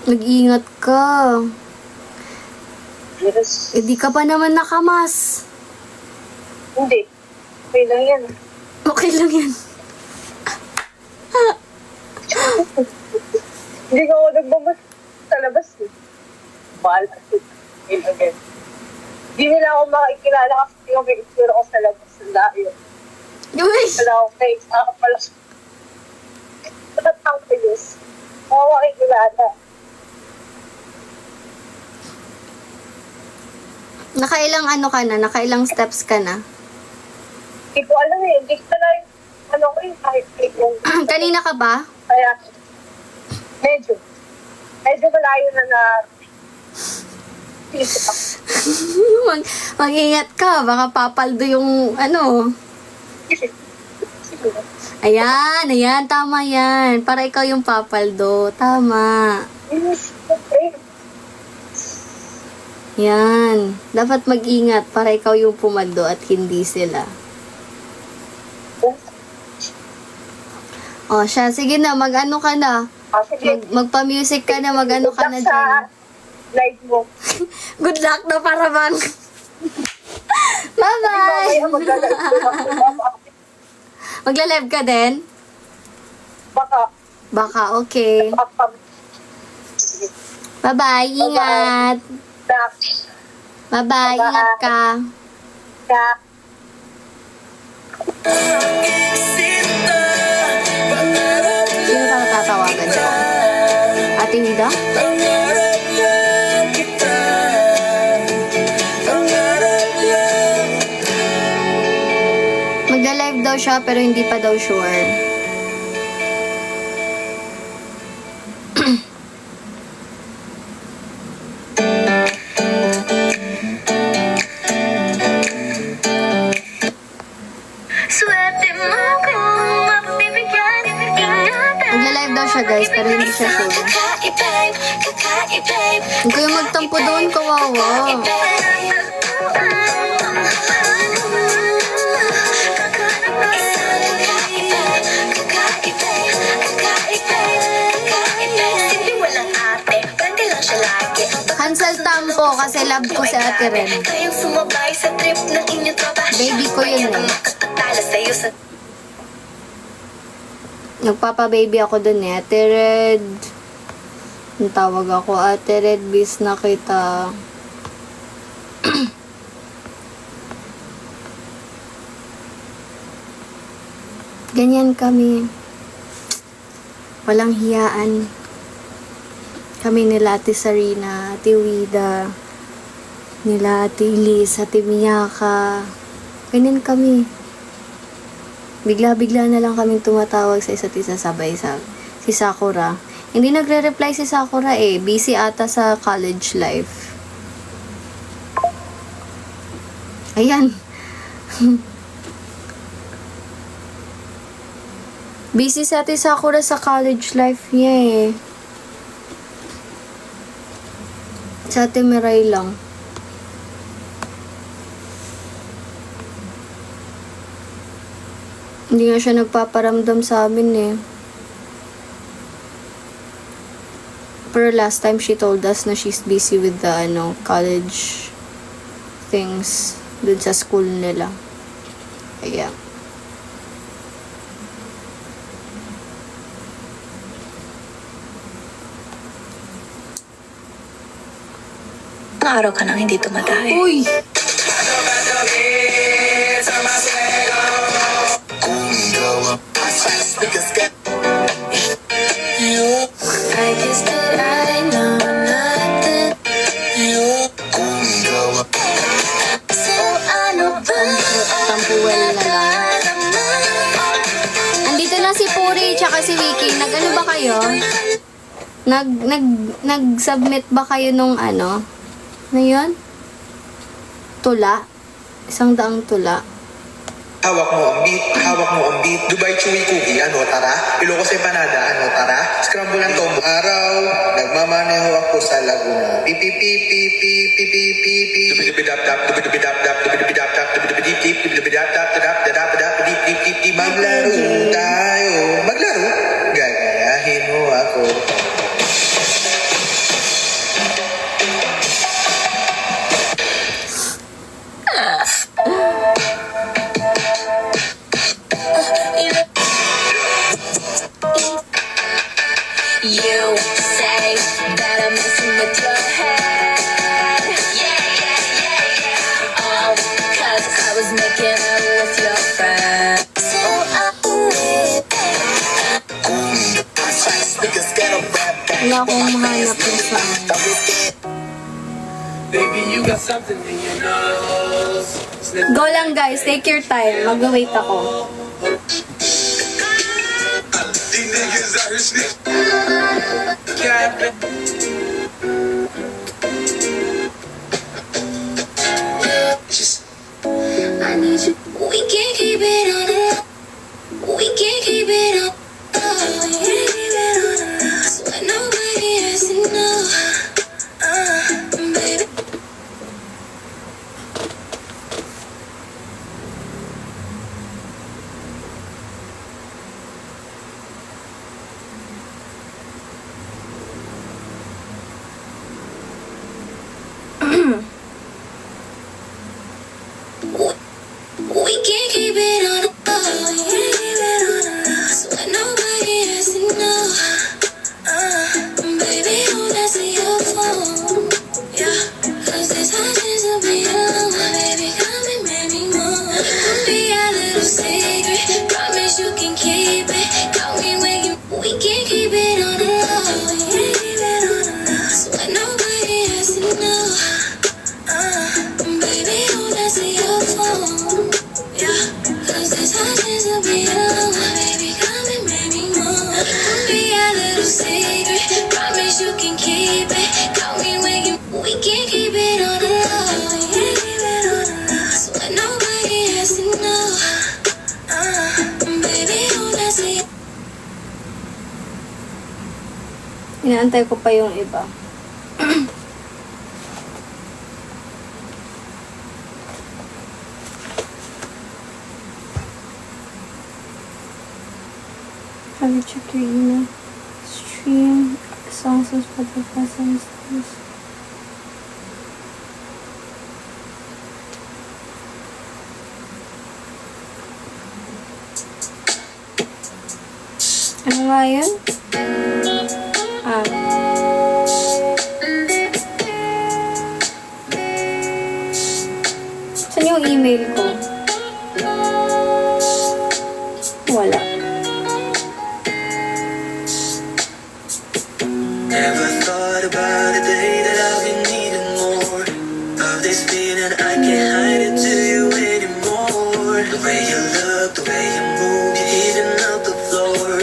Nag-iingat ka. Yes. Eh, di ka pa naman nakamas. Hindi. Okay lang yan. Okay lang yan. Hindi ko ako nagbabas sa labas eh. Mahal kasi. Again. Hindi nila ako makikilala kasi hindi ko may itsura ko sa labas. Ang layo. Uy! Wala akong face. Ako pala. Ba't ang pilis? Ako makikilala. Nakailang ano ka na? Nakailang steps ka na? Hindi ko alam eh. Hindi ko talaga ano ko eh. Kahit yung... Kanina ka ba? Kaya, medyo malayo na pilis ako. Mag-ingat ka. Baka papaldo yung ano. Ayan. Tama yan. Para ikaw yung papaldo. Tama. Yan. Dapat mag-ingat para ikaw yung pumaldo at hindi sila. O, siya. Sige na. Mag-ano ka na. Magpa-music ka na. Mag-ano ka na Sa dyan. live mo. Good luck na para bang. Bye-bye! Mamaya maglalagay ako. Magla-live ka din? Baka. Baka, okay. Bye-bye. Ingat. Dak. Bye-bye. Ingat ka. Dak. Sino ka tatawagan ko? Ate Wida? Magda-live daw siya pero hindi pa daw sure. Magla-live daw siya guys pero hindi siya sure. Huwag kayong magtampo doon, kawawa. Hansel tampo kasi love ko si Ate Ren. Baby ko yun eh. Nagpapa-baby ako dun eh. Ate Red. Ang tawag ako, Ate Red, bis na kita. Ganyan kami. Walang hiyaan. Kami nila Ate Sarina, Ate Wida, nila Ate Elise, Ate Miyaka. Ganyan kami. Bigla-bigla na lang kaming tumatawag sa isa't isa sabay si Sakura. Hindi nagre-reply si Sakura eh. Busy ata sa college life. Ayan. Busy si Ate Sakura sa college life niya eh. Sa Ate Miray lang. Hindi nga siya nagpaparamdam sa amin eh. Pero last time she told us na she's busy with the college things dun sa school nila. Kaya. Araw ka nang hindi tumatahi. Uy! I guess that I know nothing. So ano ba? Tampuwel na lang. Andito na si Puri tsaka si Vicky. Nag-ano ba kayo? Nag-submit ba kayo nung ano? Na yun? Tula? 100 tula. Hawak mo ang beat, Dubai chewy cookie, ano tara? Ilocos empanada, ano tara? Scramble ng tombo. Araw, nagmamaneho ako sa Laguna. Pi pi pi pi pi pi pi pi pi. Dubidubidap-dap, dubidubidap-dap, dubidubidap-dap, dubidubidip-dip, dubidubidap-dap, dadap-dadap-dadap, dip-dip-dip-dip. Maglaro tayo. Maglaro? Gagayahin mo ako. You say that I'm messing with your head. Yeah. All because I was making out with your friend. So Wala akong mahanap na sa Baby, you got something in your nose. Go lang guys, take your time. Mag-wait ako. These niggas out here snitch. I need you. We can't keep it on the low. We can't keep it on the low. We can't keep it on the low. So when nobody has to know. Baby. We can't keep it on the low. We can't keep it on the low. So when nobody has to know. Baby, don't answer your phone. Inaantay ko pa yung iba. Have you checked your email? Stream songs on Spotify songs. Ano nga yun? Saan yung email ko? Wala. Never thought about a day that I'll be needing more of this feeling. I can't hide it to you anymore. The way you look, the way you move, you're heating up the floor.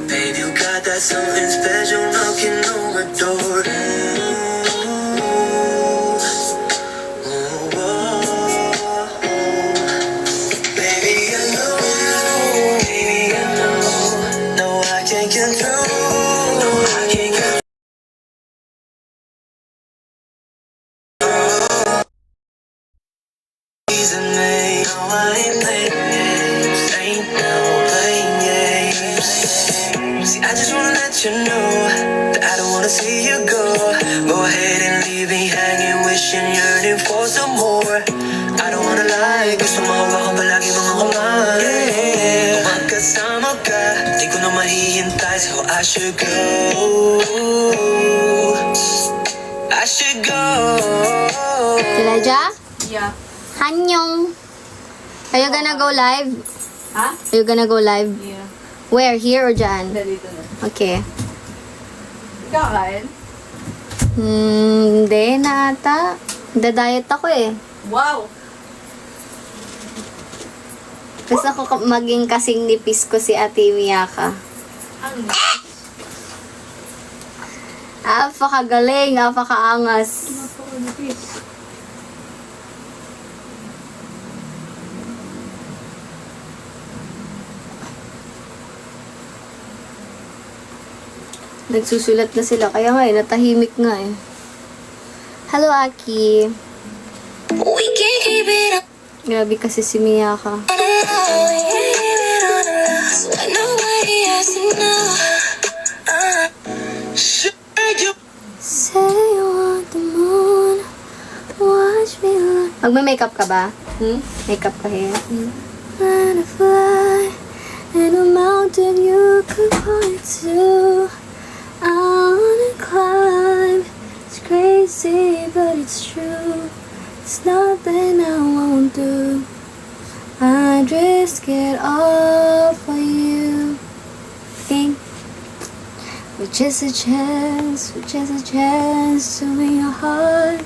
Babe, you got that something special knocking on my door. Baby, I know, baby, I know. No, I can't control. No, I can't control. Reason me, no, I ain't playing games. Ain't no playing games. See, I just wanna let you know that I don't wanna see you go. Go ahead and leave me hanging, wishing, yearning for some more. I don't wanna lie, gusto mo hawakan palagi mga kamay. Kung magkasama ka, di ko na mahihintay, so I should go. I should go. Tilaja? Yeah. Hanyong. Are you gonna go live? Ha? Are you gonna go live? Yeah. Where? Here or dyan? Dito na. Okay. Ikaw, kain? Hindi na ata. Da-diet ako eh. Wow! Gusto ko maging kasing nipis ko si Ate Miyaka. Ang Apakagaling, apakaangas. napaka-nipis. Nagsusulat na sila. Kaya nga eh, natahimik nga eh. Hello, Aki. We can't keep it up. Grabe kasi si Miyaka. So nobody has to know. Say you want the moon. Watch me run. Magme-makeup ka ba? Makeup ka here? Wanna fly in a mountain you could point to. I wanna climb. It's crazy, but it's true. It's nothing I won't do. I risk it all for you. Think, with just a chance to win your heart.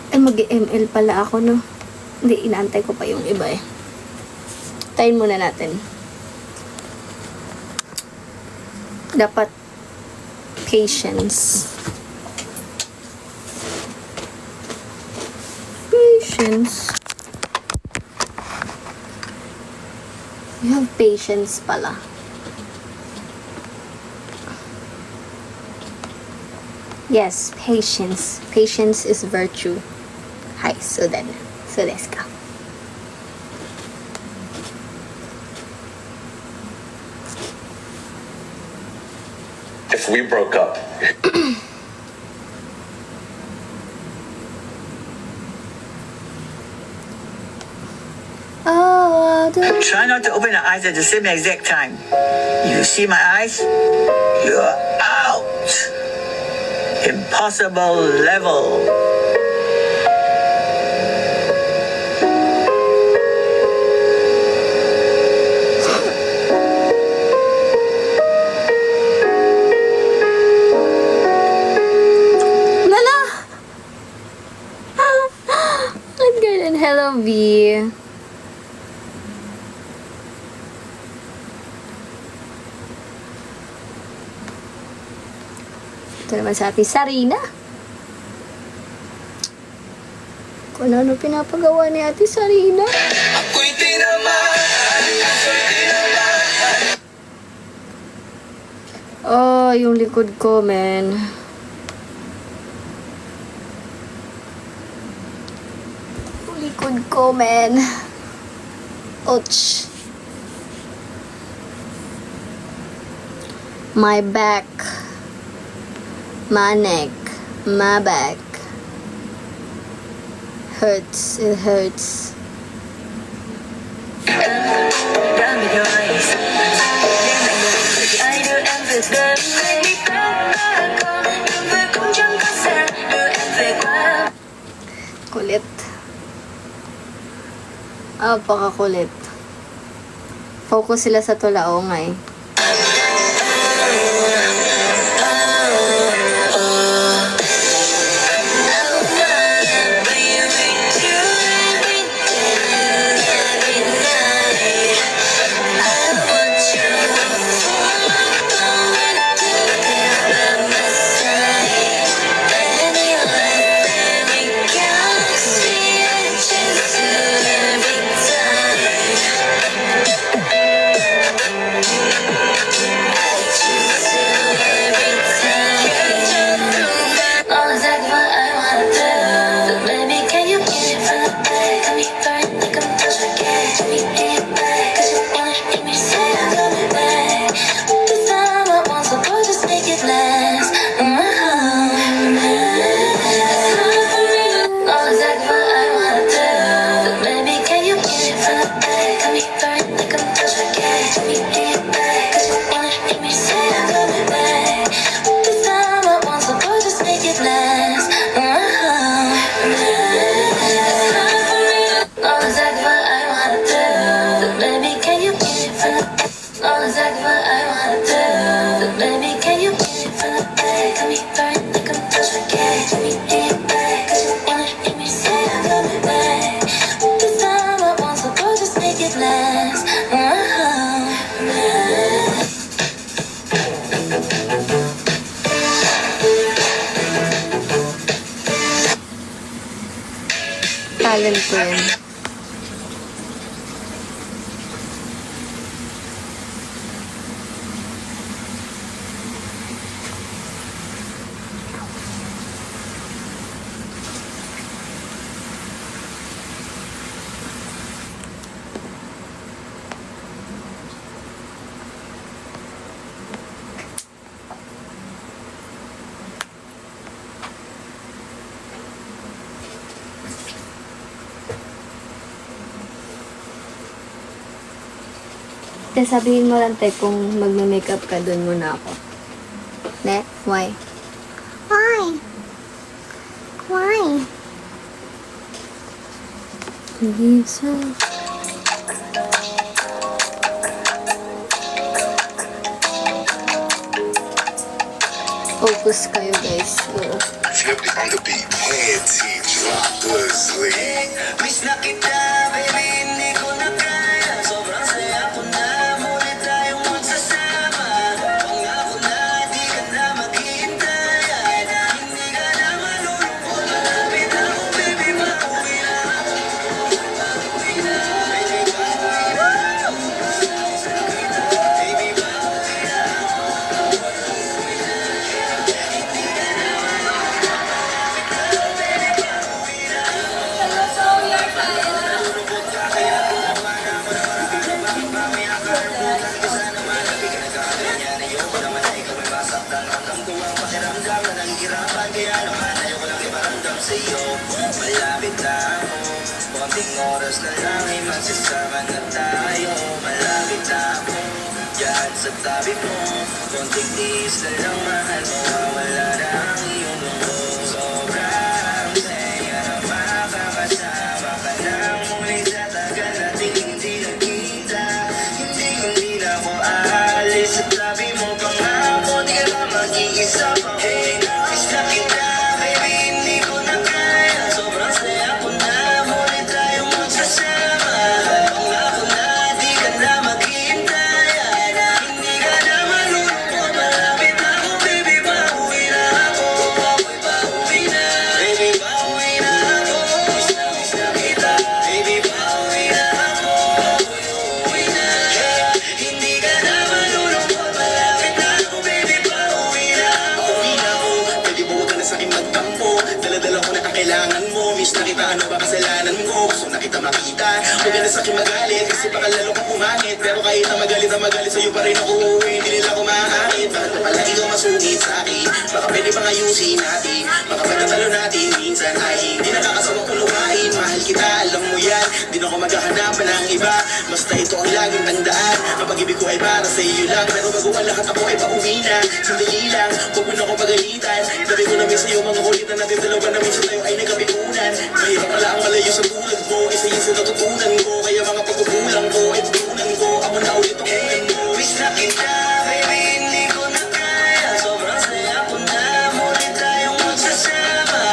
Ay, mag-ML pala ako, no? Hindi, inaantay ko pa yung iba eh. Tayin muna natin. Dapat patience. Patience. You have patience pala. Yes, patience. Patience is virtue. Hi, so let's go. If we broke up, Oh, I'll do Try not to open your eyes at the same exact time. You see my eyes? You're out. Impossible level. Nala! Good girl and hello, V. Ito naman sa ating Sarina. Kung ano pinapagawa ni Ate Sarina. Ako'y tinamaan, ako'y tinamaan. Oh, yung likod ko, man. Yung likod ko, man. Ouch. My back. My neck. My back. Hurts. It hurts. Kulit. Apakakulit. Focus sila sa tulaong eh. Talent ko yun. Te, sabihin mo lang, te, kung magme-makeup ka, doon muna ako. Ne? Why? Why? Why? Hindi sa... Focus kayo, guys. Oo. Flip it on the beat, panty drop the sleeve. Miss na kita, baby, hindi ko na kaya. Sobrang saya ko na, muli tayong magsasama. Pangako na, di ka na maghihintay. Hindi ka na malulungkot, malapit ako, baby, pauwi na ako. Pauwi na, baby, pauwi na ako. Baby, pauwi na ako. Hindi ka na malulungkot, malapit ako, baby, pauwi na ako. Malapit na ako, konting oras na lang ay magsasama na tayo. Malapit na ako, yan sa tabi mo, konting tiis na lang, mahal mo, wala na ang iyong mundo. Sobrang saya na makakasama ka lang muli sa tagal nating hindi nagkita. Hindi na ako aalis sa tabi mo, pangako di ka na mag-iisa pa. Hey, miss na kita, baby, hindi ko na kaya. Sobrang saya ko na, muli tayong magsasama. Pangako na, di ka na maghihintay. Hindi ka na malulungkot, malapit ako, baby, pauwi na ako. Pauwi na, baby, pauwi na ako. Miss na kita, baby, pauwi na ako. Pauwi na, hindi ka na malulungkot, malapit ako, baby, bakit? Ano ba kasalanan ko? Gusto na kita makita. Huwag ka na sa akin magalit, kasi baka lalo kang umangit. Pero kahit na magalit sa'yo pa rin ako uuwi. Hindi nila ako maakit. Bakit mo palagi kang masungit sa'kin? Baka pwede bang ayusin natin? Baka pagkatalo natin minsan ay hindi nakakasawang kuluhain. Mahal kita, alam mo yan. Di na ako maghahanapan ng iba. Basta ito ang laging tandaan. Ang pag-ibig ko ay para sa iyo lang. Pero bago ang lahat ako ay pauwi na. Sandali lang, huwag mo na ako pagalitan. Sabi ko namin sa'yo mga kulit na natin dalawa na minsan tayo ay nagkapikunan. Mahirap pala ang malayo sa tulad mo. Isa yun sa natutunan ko. Kaya mga pagkukulang ko ay tutunan ko. Amo na ulit ang unan mo. Wish na kita, baby, hindi ko na kaya. Sobrang saya ko na muli tayong magsasama.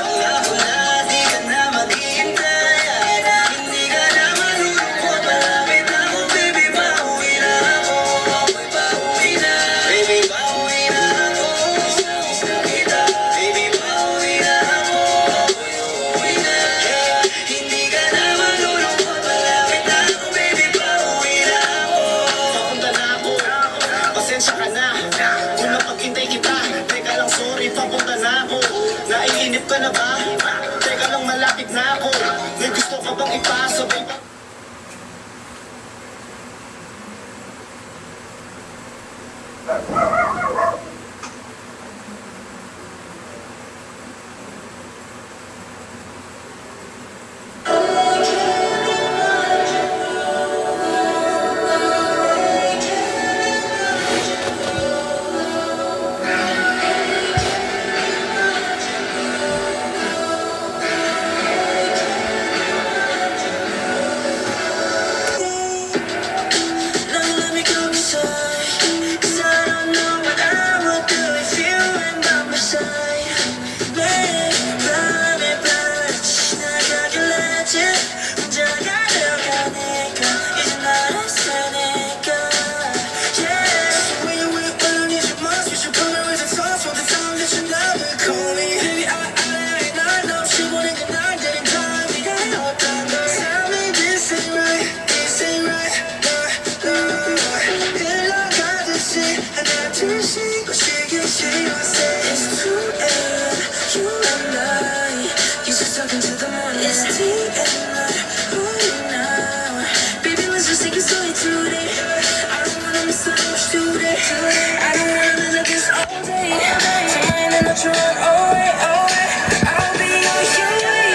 Pangako na di ka na maghihintay. Hindi ka na malulungkot. Malapit ako, baby, pauwi na ako. Ako'y pauwi na. Baby, pauwi na ako. Miss na kita. Baby, pauwi na ako. Ako'y uuwi na. Hindi ka na malulungkot. Malapit na ako, baby, pauwi na ako. Papunta na ako. Pasensya ka na. Kung napaghintay kita. Teka lang, sorry, papunta na ako. Naiinip ka na ba? Teka lang, malapit na ako. May gusto ka bang ipasabay pa? Let me go beside. 'Cause I don't know what I would do if you weren't by my side. Baby, 나가길래 혼자 가려가니까 이제 알았으니까. Yeah, when you with me, you must be so good with the thoughts for the time that you love it. Call me, baby, I know she wouldn't deny that in time. We got no time, girl. Tell me this ain't right, this ain't right. 흘러가듯이 하나 둘씩 거시기씩 I say it's 2am, you and I. You just talking to the morning. It's TMI, who you now? Baby, let's just take it slowly today. I don't wanna miss so much today. I don't wanna live like this all day. Tonight and not you run away, away. I'll be on your way.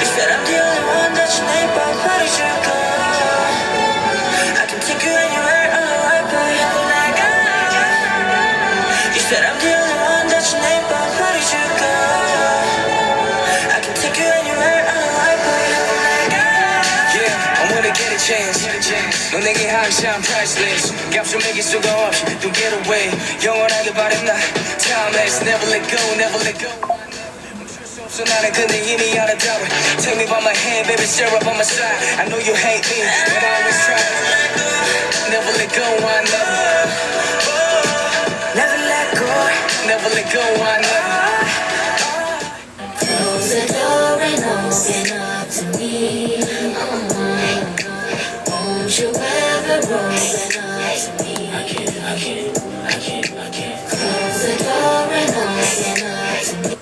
You said I'm the only one that you need, but what is your goal? I can take you anywhere, alright, but you have like you said I'm the only one that you need, but what is your goal? I can take you anywhere, alright, but you have like Yeah, I'm gonna get a chance. 너 내게 항상 priceless. 값을 매길 수가 없이 don't get away. 영원하게 바란 나 timeless. Never let go, never let go. 멈출 수 없어 나는 근데 이미 알아들어. Take me by my hand, baby, stare up on my side. I know you hate me, but I always try. Never let go, I never. Never let go, never let go, I never. Close the door and open up to me. Won't you ever open up to me? I can't. Close the door and open up to me.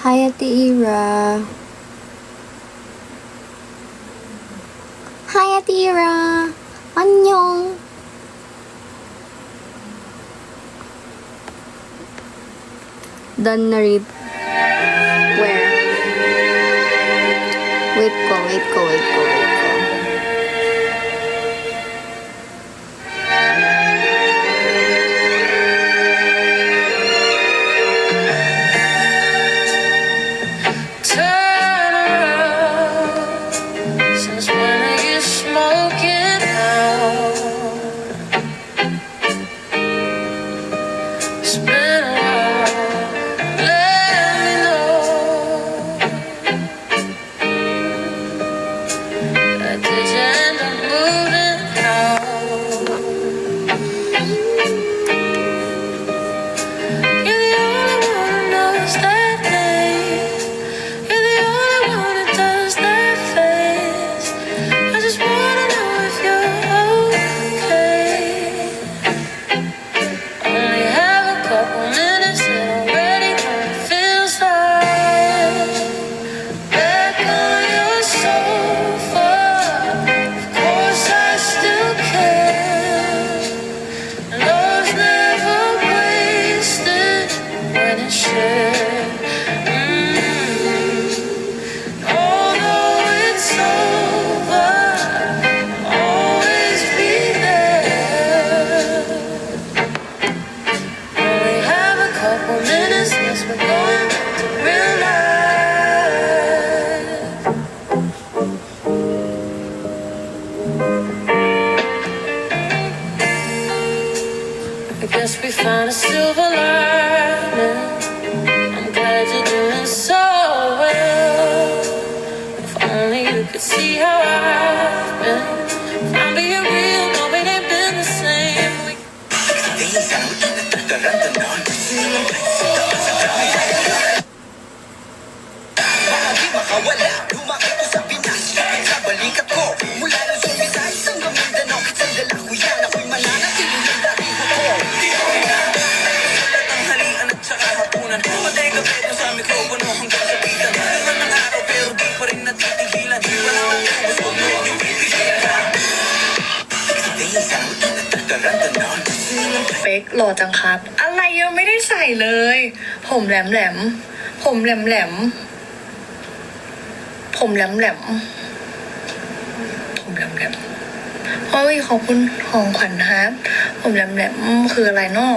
Hi, Ate Ira. Hi, Ate Ira. 안녕. Done na rib. Where? Wait ko. Turn around. Since when are you smoking out? It's been a while. Let me know. guess we found a silver lining. I'm glad you're doing so well. If only you could see how I've been. If I'm being real, no, it ain't been the same. Makawala, lumaki ko sa Pinas. Sa balikat ko, mula ng Sumisay hanggang Mindanao, kitang dala ko yan. Ako'y mananatili ng dating ko. Sulat ang halian at saka hapunan. Maday gabi doon sa mikropono hanggang sa bitan. Naman ng araw pero di pa rin natitigilan. Di pa naman ubos, huwag mo yung pipigilan.เป๊กหล่อจังครับ อะไรยังไม่ได้ใส่เลย ผมแหลมแหลมผมแหลมแหลมผมแหลมแหลมผมแหลมแหลมเฮ้ยขอบคุณของขวัญครับ ผมแหลมแหลมคืออะไรเนาะ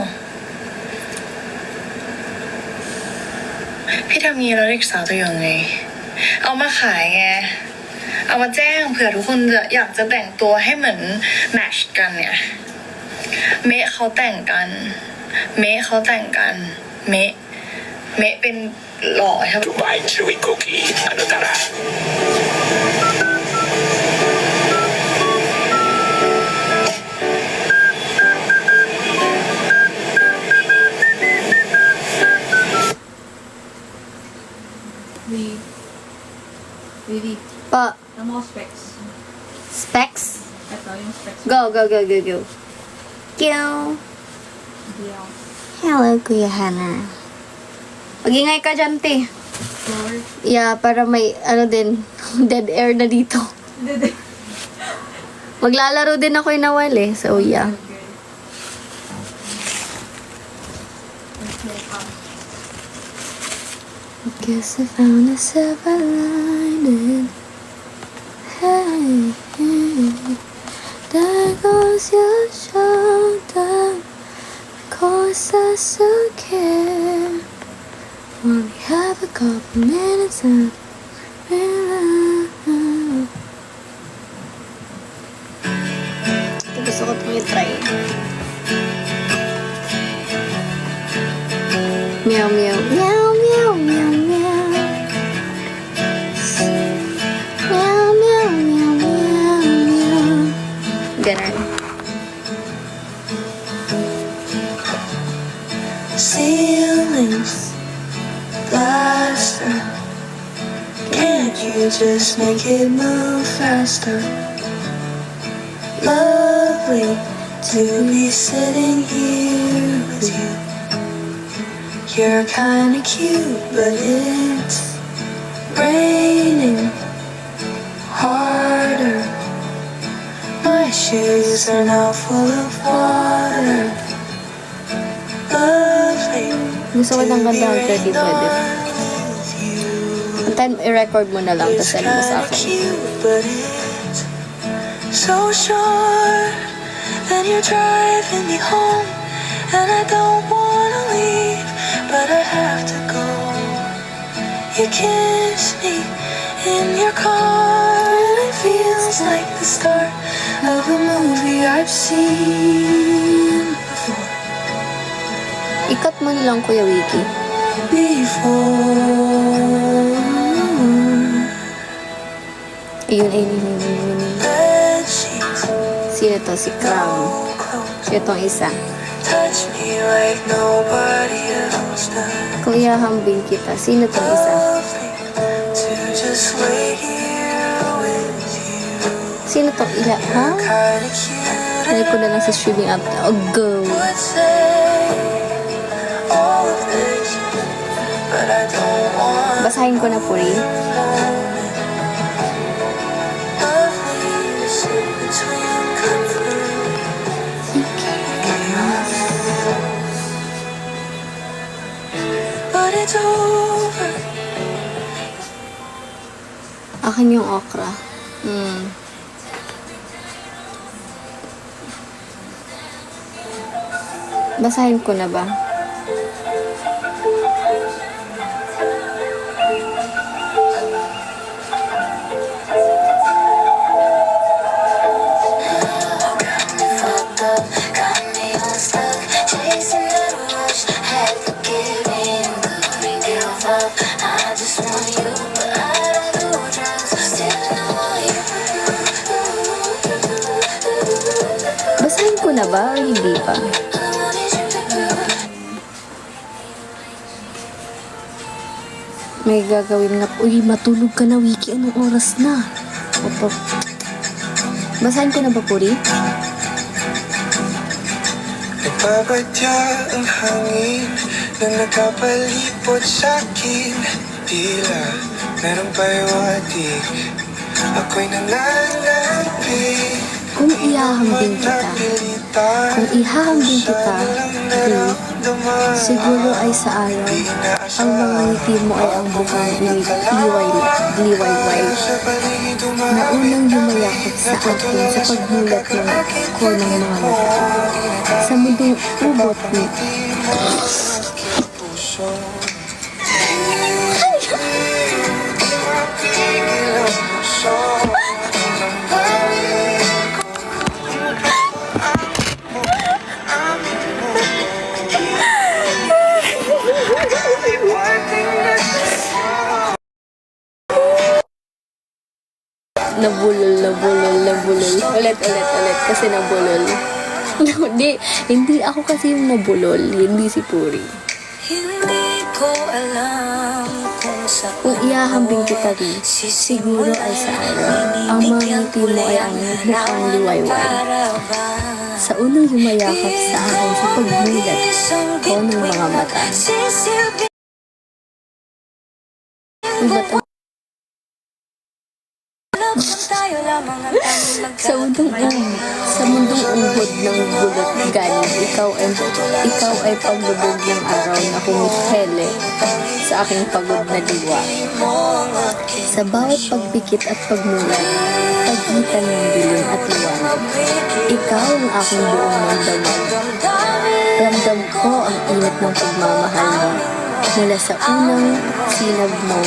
พี่ทำงี้แล้วเด็กสาวจะยังไง เอามาขายไง เอามาแจ้งเผื่อทุกคนจะอยากจะแต่งตัวให้เหมือนแมทช์กันเนี่ย เมะเขาแต่งกัน เมะเขาแต่งกัน เมะเป็นหล่อใช่ไหม Dubai Chewy Cookie, ano tara? Vivi, Pa, ano mo specs? specs? Ito yung specs. Go, go, go, go, go. Kiyo. Diyaw. Hello, Kuya Hannah. Mag-ingay ka dyan, te. Floor. Yeah, para may, ano din, dead air na dito. Maglalaro din ako inawal eh. So, yeah. Guess I found a silver lining. Hey, hey. There goes your shoulder. Cause I still care. Only have a couple minutes and realize. Gusto ko itong i-try. Meow, meow, meow, meow, meow, meow. Meow, meow, meow, meow, meow. Ganun. Ceilings, plaster. Can't you just make it move faster? Lovely to be sitting here with you. You're kinda cute, but it's raining harder. My shoes are now full of water. Lovely. Gusto ko ng ganda ang pwede pwede. Ang time, i-record mo na lang, tapos send mo sa akin. But it's so short. Then you're driving me home, and I don't wanna leave, but I have to go. You kiss me in your car, and it feels like the start of a movie I've seen before. Ikat mo na lang, Kuya Wiki. Before. Ayun. Bed sheets, Sino to? Si Crown. Sino tong isa? touch me like nobody else does. Kuya, hambing kita. Sino tong isa? Lovely to just wait here with you. Sino tong ila? Ha? Kinda cute. Nalik ko na lang sa streaming app. Oh, go! Would say all of this, but I don't want. Basahin ko na, Puri. Lovely to sit between comfort. But it's over. Akin yung okra. Basahin ko na ba? Got me fucked up, got me unstuck. ba o hindi pa? May gagawin nga. Uy, matulog ka na, Wiki. Anong oras na? Opo. Basahin ko na ba, Puri? Nagbabadya ang hangin na nakapalipot sa'kin. Tila merong payawatig, ako'y nananapig. Kung ihahambing kita, siguro ay sa araw, ang mga ngiti mo ay ang bukang liwayway, na unang yumayakap sa akin sa pagmulat ko ng mga mata. Sa mundong ubot ni nabulol. Ulit, kasi nabulol. Hindi ako kasi yung nabulol, hindi si Puri. Hindi ko alam Kung ihahambing kita rin, siguro ay sa araw, ang mga ngiti mo ay ang mukhang liwayway. Sa unang yumayakap sa akin sa pagmulat ko ng mga mata. Sa mundong ubod ng bulot galing, ikaw ay paglubog ng araw na humihele sa aking pagod na diwa. Sa bawat pagpikit at pagmulat, pagitan ng dilim at liwanag, ikaw ang aking buong mandamag. Ramdam ko ang init ng pagmamahal mo, mula sa unang sinag mo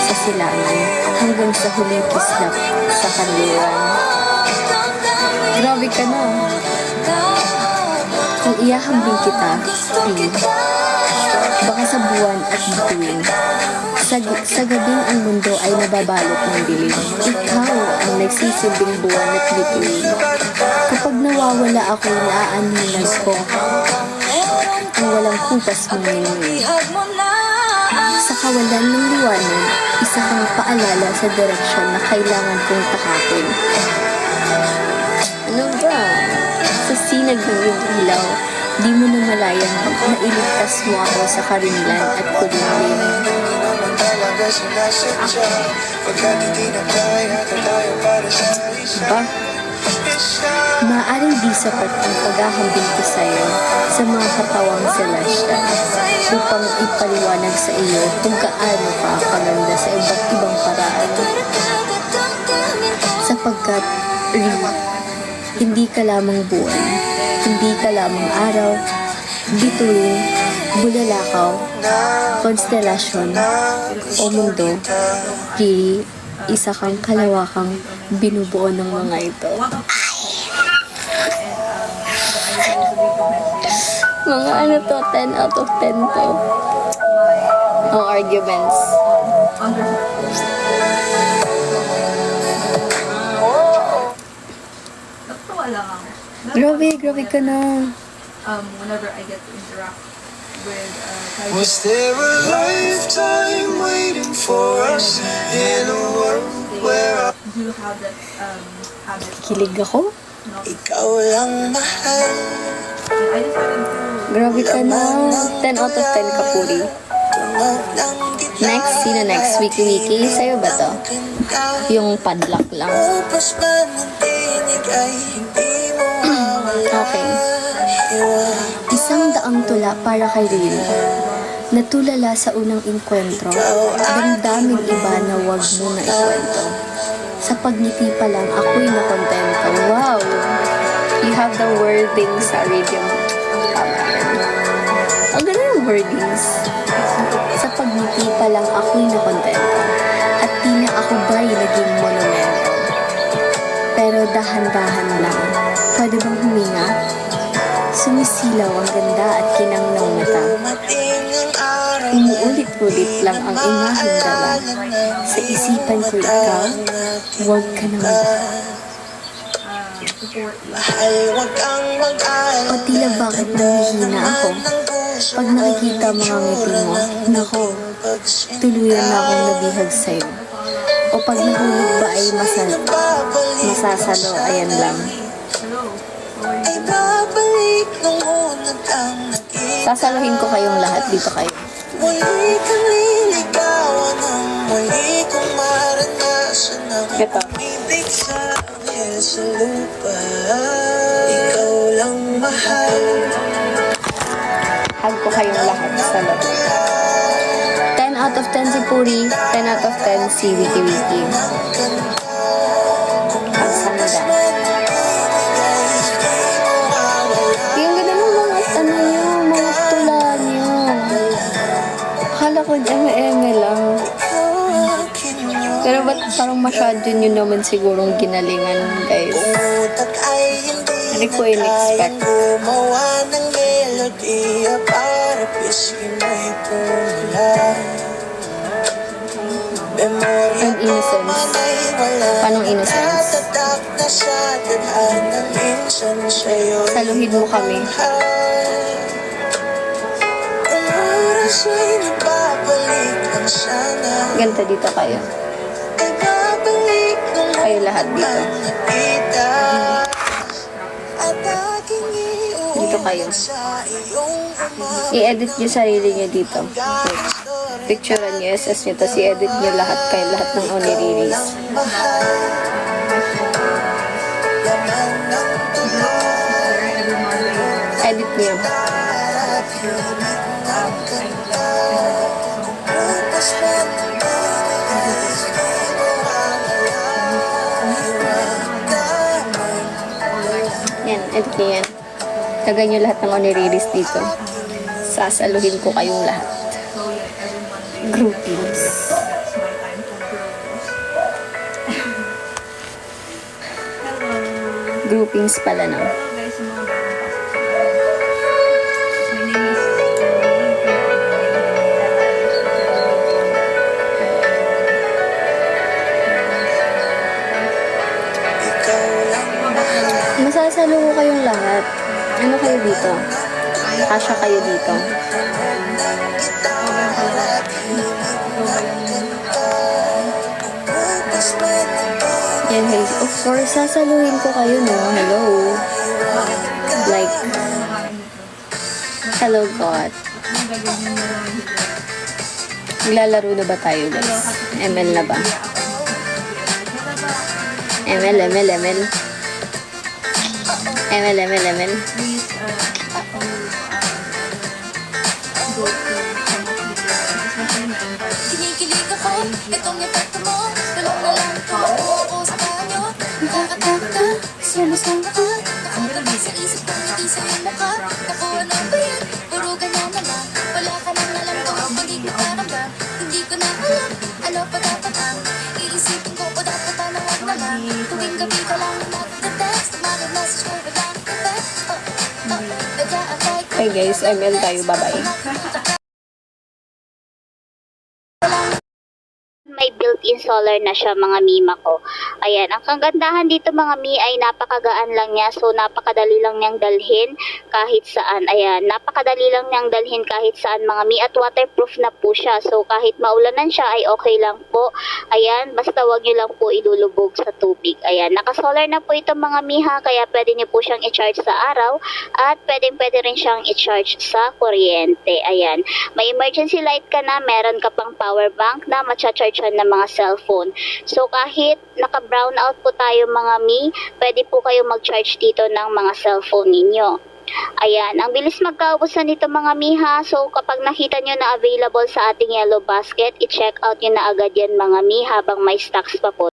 sa silangan hanggang sa huling kislap sa kanluran. Grabe ka na. Kung ihahambing kita, baka sa buwan at bituin. Sa gabing ang mundo ay nababalot ng dilim. Ikaw ang nagsisilbing buwan at bituin. Kapag nawawala ako, naaanilan ko ang walang kupas mong ngingin. Sa kawalan ng liwanag, isa kang paalala sa direksyon na kailangan kong takakin. Ano ba? Sa sinag ng iyong ilaw, di mo na malayang na iligtas mo ako sa karinlan at kulimlim. Ba? Maaaring di sapat ang paghahambing ko sa'yo sa mga katawang celestial upang ipaliwanag sa iyo kung gaano ka kaganda sa iba't ibang paraan. Sapagkat, hindi ka lamang buwan, hindi ka lamang araw, bituin, bulalakaw, konstelasyon, o mundo, Riri, isa kang kalawakang binubuo ng mga ito. Mga ano to, 10 out of 10 to. No arguments. Grabe ka na. Whenever I get to interact with Was there a lifetime waiting for us in a world where do have that habit. Kilig ako? ikaw lang mahal? I decided to Grabe ka na. 10 out of 10 ka, Puri. Next, sino next? Wiki? Sa'yo ba to? Yung padlock lang. Okay. Isang daang tula para kay Riri. Natulala sa unang inkwentro, damdamin iba na wag mo na ikwento. Sa pagngiti pa lang, ako'y nakontento. Wow! You have the wording sa rhythm. Ang ganda ng wordings. Sa pagngiti pa lang, ako'y nakontento. At tila ako ba'y naging monumento. Pero dahan-dahan lang. Pwede bang huminga? Sumisilaw ang ganda at kinang ng mata. Umuulit-ulit lang ang imaheng dala. Sa isipan ko ikaw, huwag ka nang O tila bakit nangihina ako? Pag nakikita mga ngiti mo, nako, tuluyan na akong nabihag sa'yo. O pag nahulog ba ay masasalo, ayan lang. Sasaluhin ko kayong lahat, dito kayo. Muli kang liligawan ng muli kong maranasan ng Ito. umibig sa akin sa lupa. Ikaw lang mahal. Hug ko kayong lahat sa loob. 10 out of 10 si Puri, 10 out of 10 si Wiki Wiki. Ang sanda. Yung ganda mo mga mga tula nyo. Akala ko eme lang. Pero ba't parang masyado nyo naman sigurong ginalingan, guys? Hindi ko in-expect. Gumawa ng melodiya para piskin mo'y pumula. Ang innocence. Panong innocence? Saluhin mo kami. Ganda dito kayo. Kayo lahat dito. Dito kayo. I-edit nyo sarili nyo dito. Picturean nyo, SS nyo, tapos i-edit nyo lahat kayo, lahat ng oniriris. Edit nyo. Yan, edit nyo yan. Lagay nyo lahat ng oniriris dito. Sasaluhin ko kayong lahat. Groupings. Groupings pala na. Masasalo ko kayong lahat. Ano kayo dito? Kasya kayo dito. Yan, hey. Of course, sasaluhin ko kayo, no? Hello. Like, hello, God. Maglalaro na ba tayo, guys? ML na ba? ML. Kinikilig ako, itong epekto mo. Tulong na lang ito, oo sa banyo. Nakakataka, sumusama ka. Nakakabig sa isip ko, hindi sa iyong mukha. Ako, ano ba yan? Puro ganyan na lang. Wala ka nang alam ko, hindi ko karamdam. Hindi ko na alam, ano pa dapat ang iisipin ko o dapat ano wag na lang. Tuwing gabi ka lang nagte-text, mag-message ko walang effect. Okay guys, ML tayo, bye-bye. May built-in solar na siya mga mima ko. Ayan, ang kagandahan dito mga mi ay napakagaan lang niya. So, napakadali lang niyang dalhin kahit saan. Ayan, napakadali lang niyang dalhin kahit saan mga mi. At waterproof na po siya. So, kahit maulanan siya ay okay lang po. Ayan, basta wag niyo lang po ilulubog sa tubig. Ayan, naka-solar na po ito mga mi ha. Kaya pwede niyo po siyang i-charge sa araw. At pwede rin siyang i-charge sa kuryente. Ayan, may emergency light ka na. Meron ka pang power bank na matcha-charge ng mga cellphone. So, kahit naka-brown out po tayo mga mi, pwede po kayo mag-charge dito ng mga cellphone ninyo. Ayan, ang bilis magkaubusan nito mga mi ha. So, kapag nakita nyo na available sa ating yellow basket, i-check out nyo na agad yan mga mi habang may stocks pa po.